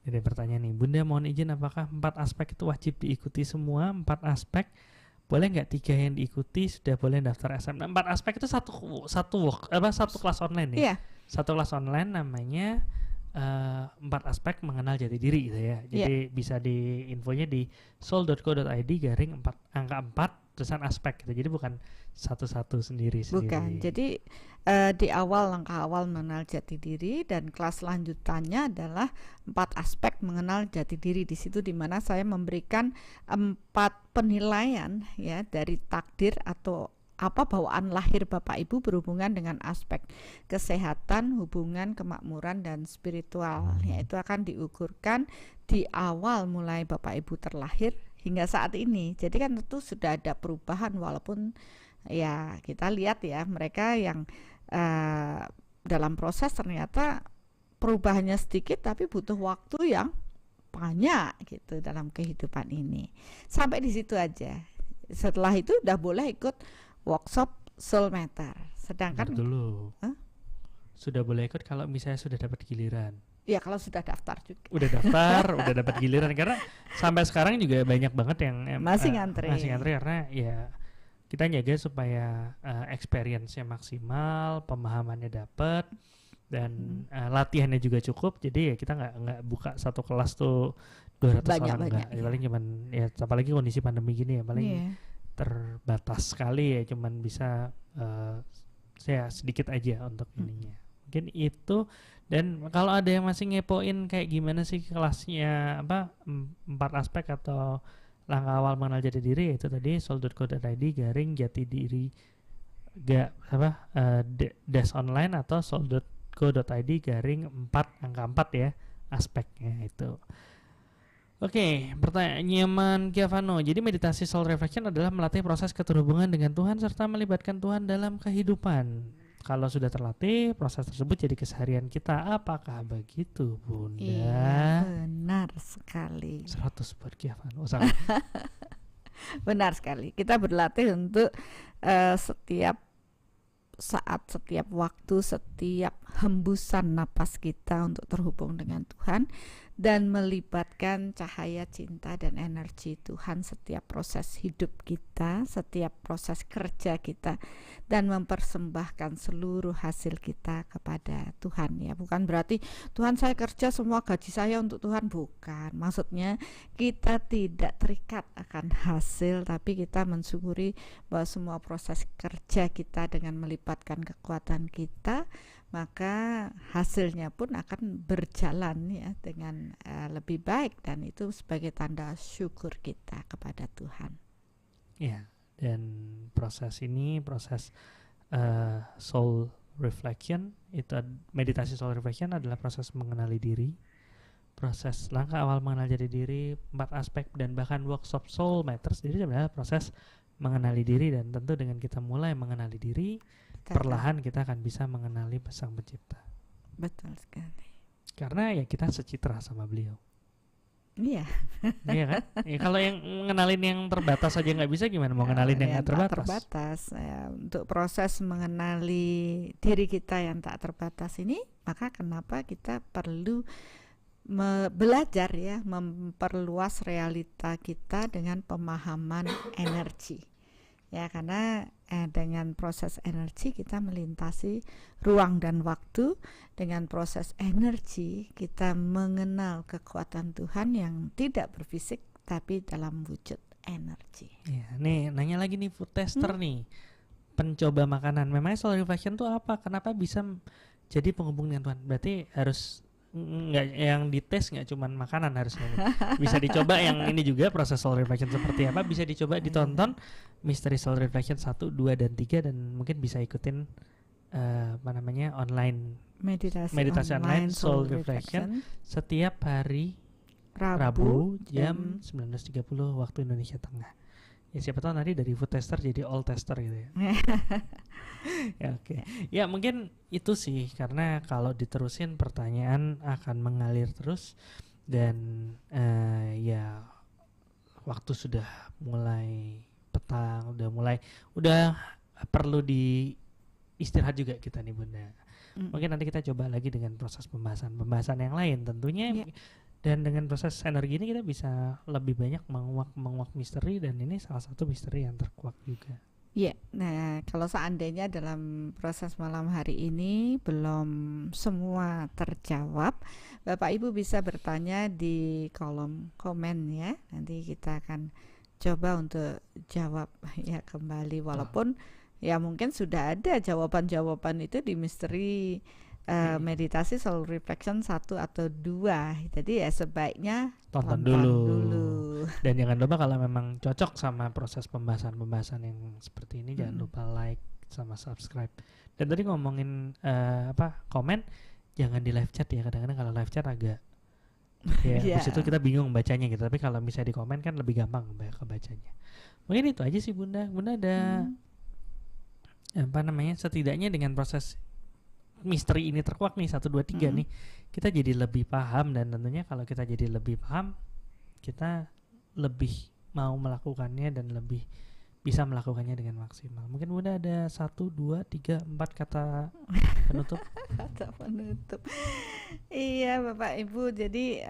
Jadi pertanyaan nih, Bunda mohon izin, apakah 4 aspek itu wajib diikuti semua? 4 aspek boleh nggak 3 yang diikuti sudah boleh daftar SM? 4 aspek itu satu kelas online ya? Iya. Satu kelas online namanya 4 aspek mengenal jati diri gitu ya. Jadi bisa di infonya di soul.co.id /4 angka 4 terusan aspek gitu. Jadi bukan satu-satu sendiri. Bukan. Jadi di awal, langkah awal mengenal jati diri, dan kelas lanjutannya adalah 4 aspek mengenal jati diri. Di situ dimana saya memberikan 4 penilaian ya dari takdir atau apa bawaan lahir Bapak Ibu berhubungan dengan aspek kesehatan, hubungan, kemakmuran, dan spiritual. Yaitu akan diukurkan di awal mulai Bapak Ibu terlahir hingga saat ini. Jadi kan tentu sudah ada perubahan, walaupun ya kita lihat ya mereka yang dalam proses ternyata perubahannya sedikit tapi butuh waktu yang banyak gitu dalam kehidupan ini. Sampai di situ aja. Setelah itu udah boleh ikut workshop Soul Matter. Sedangkan dulu sudah boleh ikut kalau misalnya sudah dapat giliran. Ya kalau sudah daftar juga. Udah daftar, udah dapat giliran, karena sampai sekarang juga banyak banget yang masih ngantri. Masih ngantri karena ya kita jaga supaya experience-nya maksimal, pemahamannya dapat, dan latihannya juga cukup. Jadi ya kita nggak buka satu kelas tuh 200 orang enggak. Ya, paling cuman ya apalagi kondisi pandemi gini ya paling terbatas sekali ya, cuman bisa saya sedikit aja untuk ininya. Mungkin itu. Dan kalau ada yang masih ngepoin kayak gimana sih kelasnya, 4 aspek atau langkah awal mengenal jati diri, itu tadi soul.co.id /jati diri dash online atau soul.co.id /4 angka 4 ya aspeknya itu. Oke, pertanyaan Giavano. Jadi meditasi soul reflection adalah melatih proses keterhubungan dengan Tuhan serta melibatkan Tuhan dalam kehidupan. Kalau sudah terlatih, proses tersebut jadi keseharian kita. Apakah begitu, Bunda? Iya, benar sekali. 100 buat Giavano. Benar sekali. Kita berlatih untuk setiap saat, setiap waktu, setiap hembusan napas kita untuk terhubung dengan Tuhan dan melibatkan cahaya cinta dan energi Tuhan setiap proses hidup kita, setiap proses kerja kita, dan mempersembahkan seluruh hasil kita kepada Tuhan ya. Bukan berarti Tuhan saya kerja semua gaji saya untuk Tuhan, bukan. Maksudnya kita tidak terikat akan hasil, tapi kita mensyukuri bahwa semua proses kerja kita dengan melibatkan kekuatan kita, maka hasilnya pun akan berjalan ya dengan lebih baik, dan itu sebagai tanda syukur kita kepada Tuhan. Ya, dan proses ini proses soul reflection, itu meditasi soul reflection adalah proses mengenali diri, proses langkah awal mengenal jati diri, 4 aspek, dan bahkan workshop Soul Matters sendiri adalah proses mengenali diri. Dan tentu dengan kita mulai mengenali diri, perlahan kita akan bisa mengenali Sang Pencipta. Betul sekali. Karena ya kita secitra sama beliau. Iya. Iya kan? Ya, kalau yang mengenalin yang terbatas aja nggak bisa, gimana mau ngenalin yang nggak terbatas? Ya, untuk proses mengenali diri kita yang tak terbatas ini, maka kenapa kita perlu belajar ya, memperluas realita kita dengan pemahaman energi. Ya, karena dengan proses energi kita melintasi ruang dan waktu. Dengan proses energi kita mengenal kekuatan Tuhan yang tidak berfisik tapi dalam wujud energi. Ya, nih nanya lagi nih food tester nih, pencoba makanan. Memangnya soul reflection tuh apa? Kenapa bisa jadi penghubung dengan Tuhan? Berarti harus nggak, yang dites nggak cuman makanan harusnya nih. Bisa dicoba yang ini juga proses soul reflection seperti apa, bisa dicoba ditonton Misteri Soul Reflection 1, 2 dan 3 dan mungkin bisa ikutin apa namanya online meditasi online Soul Reflection setiap hari Rabu jam 19.30 waktu Indonesia Tengah. Ya siapa tahu nanti dari food tester jadi all tester gitu ya. Ya oke. Ya mungkin itu sih, karena kalau diterusin pertanyaan akan mengalir terus dan ya waktu sudah mulai petang, udah perlu di istirahat juga kita nih Bunda. Mungkin nanti kita coba lagi dengan proses pembahasan yang lain tentunya. Dan dengan proses energi ini kita bisa lebih banyak menguak misteri, dan ini salah satu misteri yang terkuak juga. Ya, nah kalau seandainya dalam proses malam hari ini belum semua terjawab, Bapak Ibu bisa bertanya di kolom komen ya. Nanti kita akan coba untuk jawab ya kembali, walaupun ya mungkin sudah ada jawaban-jawaban itu di misteri meditasi Soul Reflection 1 atau 2. Jadi ya sebaiknya tonton dulu. Dan jangan lupa kalau memang cocok sama proses pembahasan yang seperti ini, jangan lupa like sama subscribe. Dan tadi ngomongin komen, jangan di live chat ya. Kadang-kadang kalau live chat agak di situ kita bingung bacanya gitu. Tapi kalau misalnya di komen kan lebih gampang kebacanya. Mungkin itu aja sih Bunda. Bunda ada setidaknya dengan proses misteri ini terkuak nih 1, 2, 3 nih, kita jadi lebih paham, dan tentunya kalau kita jadi lebih paham, kita lebih mau melakukannya dan lebih bisa melakukannya dengan maksimal. Mungkin Bunda ada 1, 2, 3, 4 kata penutup. Kata penutup. Iya Bapak Ibu, jadi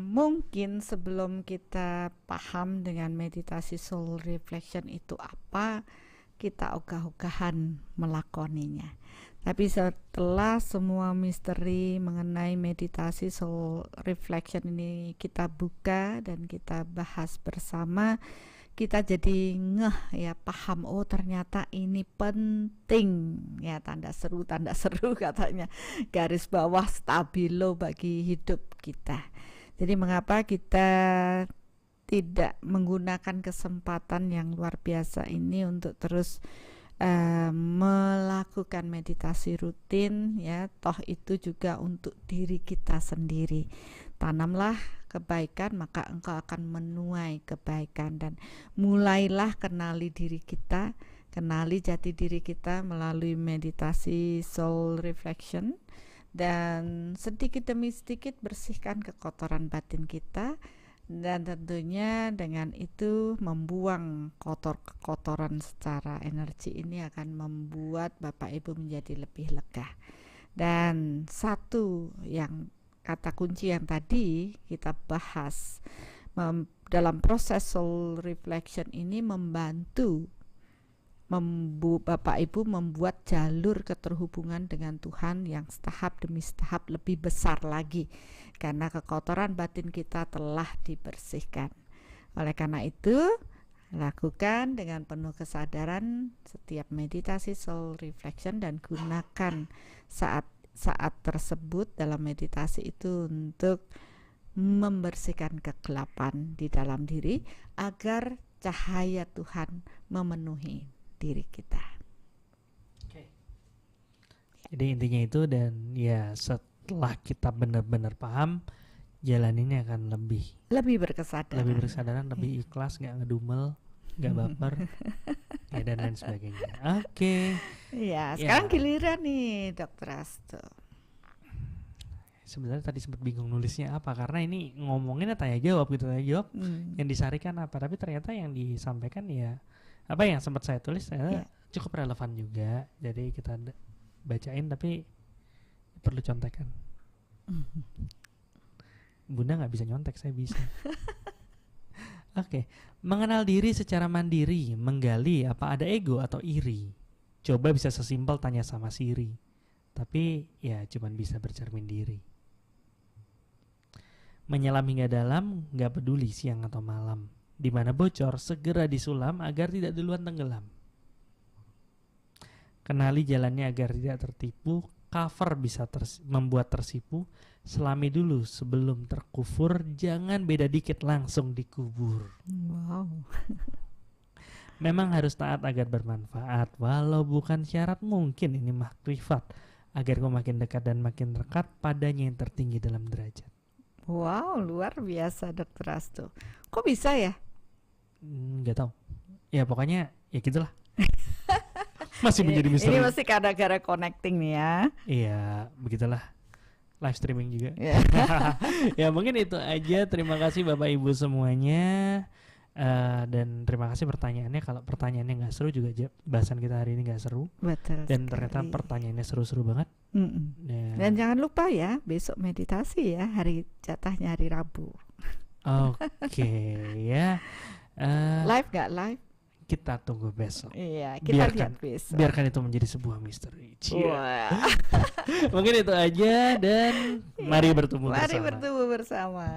mungkin sebelum kita paham dengan meditasi Soul Reflection itu apa, kita ogah-ogahan melakoninya. Tapi setelah semua misteri mengenai meditasi Soul Reflection ini kita buka dan kita bahas bersama, kita jadi ya paham, oh ternyata ini penting ya, tanda seru katanya, garis bawah stabilo bagi hidup kita. Jadi mengapa kita tidak menggunakan kesempatan yang luar biasa ini untuk terus melakukan meditasi rutin ya, toh itu juga untuk diri kita sendiri. Tanamlah kebaikan maka engkau akan menuai kebaikan, dan mulailah kenali diri kita, kenali jati diri kita melalui meditasi Soul Reflection, dan sedikit demi sedikit bersihkan kekotoran batin kita. Dan tentunya dengan itu membuang kotoran secara energi ini akan membuat Bapak Ibu menjadi lebih lega. Dan satu yang kata kunci yang tadi kita bahas dalam proses Soul Reflection ini, membantu Bapak Ibu membuat jalur keterhubungan dengan Tuhan yang setahap demi setahap lebih besar lagi, karena kekotoran batin kita telah dibersihkan. Oleh karena itu, lakukan dengan penuh kesadaran setiap meditasi Soul Reflection, dan gunakan saat tersebut dalam meditasi itu untuk membersihkan kegelapan di dalam diri agar cahaya Tuhan memenuhi diri kita. Jadi intinya itu, dan ya setelah kita benar-benar paham, jalan ini akan lebih berkesadaran, lebih ikhlas, nggak ngedumel, nggak baper, ya, dan lain sebagainya. Oke. Ya, sekarang giliran nih Dr. Asto. Sebenarnya tadi sempat bingung nulisnya apa, karena ini ngomongin tanya jawab yang disarikan apa, tapi ternyata yang disampaikan ya apa yang sempat saya tulis cukup relevan juga, jadi kita bacain, tapi perlu contekan. Bunda nggak bisa nyontek, saya bisa. Oke. Mengenal diri secara mandiri, menggali apa ada ego atau iri. Coba bisa sesimpel tanya sama Siri, tapi ya cuman bisa bercermin diri. Menyelam hingga dalam, nggak peduli siang atau malam. Di mana bocor, segera disulam agar tidak duluan tenggelam. Kenali jalannya agar tidak tertipu, cover bisa membuat tersipu, selami dulu sebelum terkufur, jangan beda dikit langsung dikubur. Wow. Memang harus taat agar bermanfaat, walau bukan syarat, mungkin ini makrifat, agar kau makin dekat dan makin rekat padanya yang tertinggi dalam derajat. Wow, luar biasa Dr. Astu. Kok bisa ya? Nggak tahu. Ya pokoknya ya gitulah. Masih menjadi misteri. Ini masih gara-gara connecting nih ya. Iya, begitulah. Live streaming juga. Ya. Ya mungkin itu aja. Terima kasih Bapak Ibu semuanya. Dan terima kasih pertanyaannya. Kalau pertanyaannya nggak seru juga bahasan kita hari ini nggak seru. Betul. Dan ternyata sekali. pertanyaannya seru-seru banget. Ya. Dan jangan lupa ya, besok meditasi ya, jatahnya hari Rabu. Oke ya. Live nggak live? Kita tunggu besok. Iya, kita Biarkan- lihat besok. Biarkan itu menjadi sebuah misteri. Cie. Wah. Mungkin itu aja dan mari bertemu Mari bersama. bertemu bersama.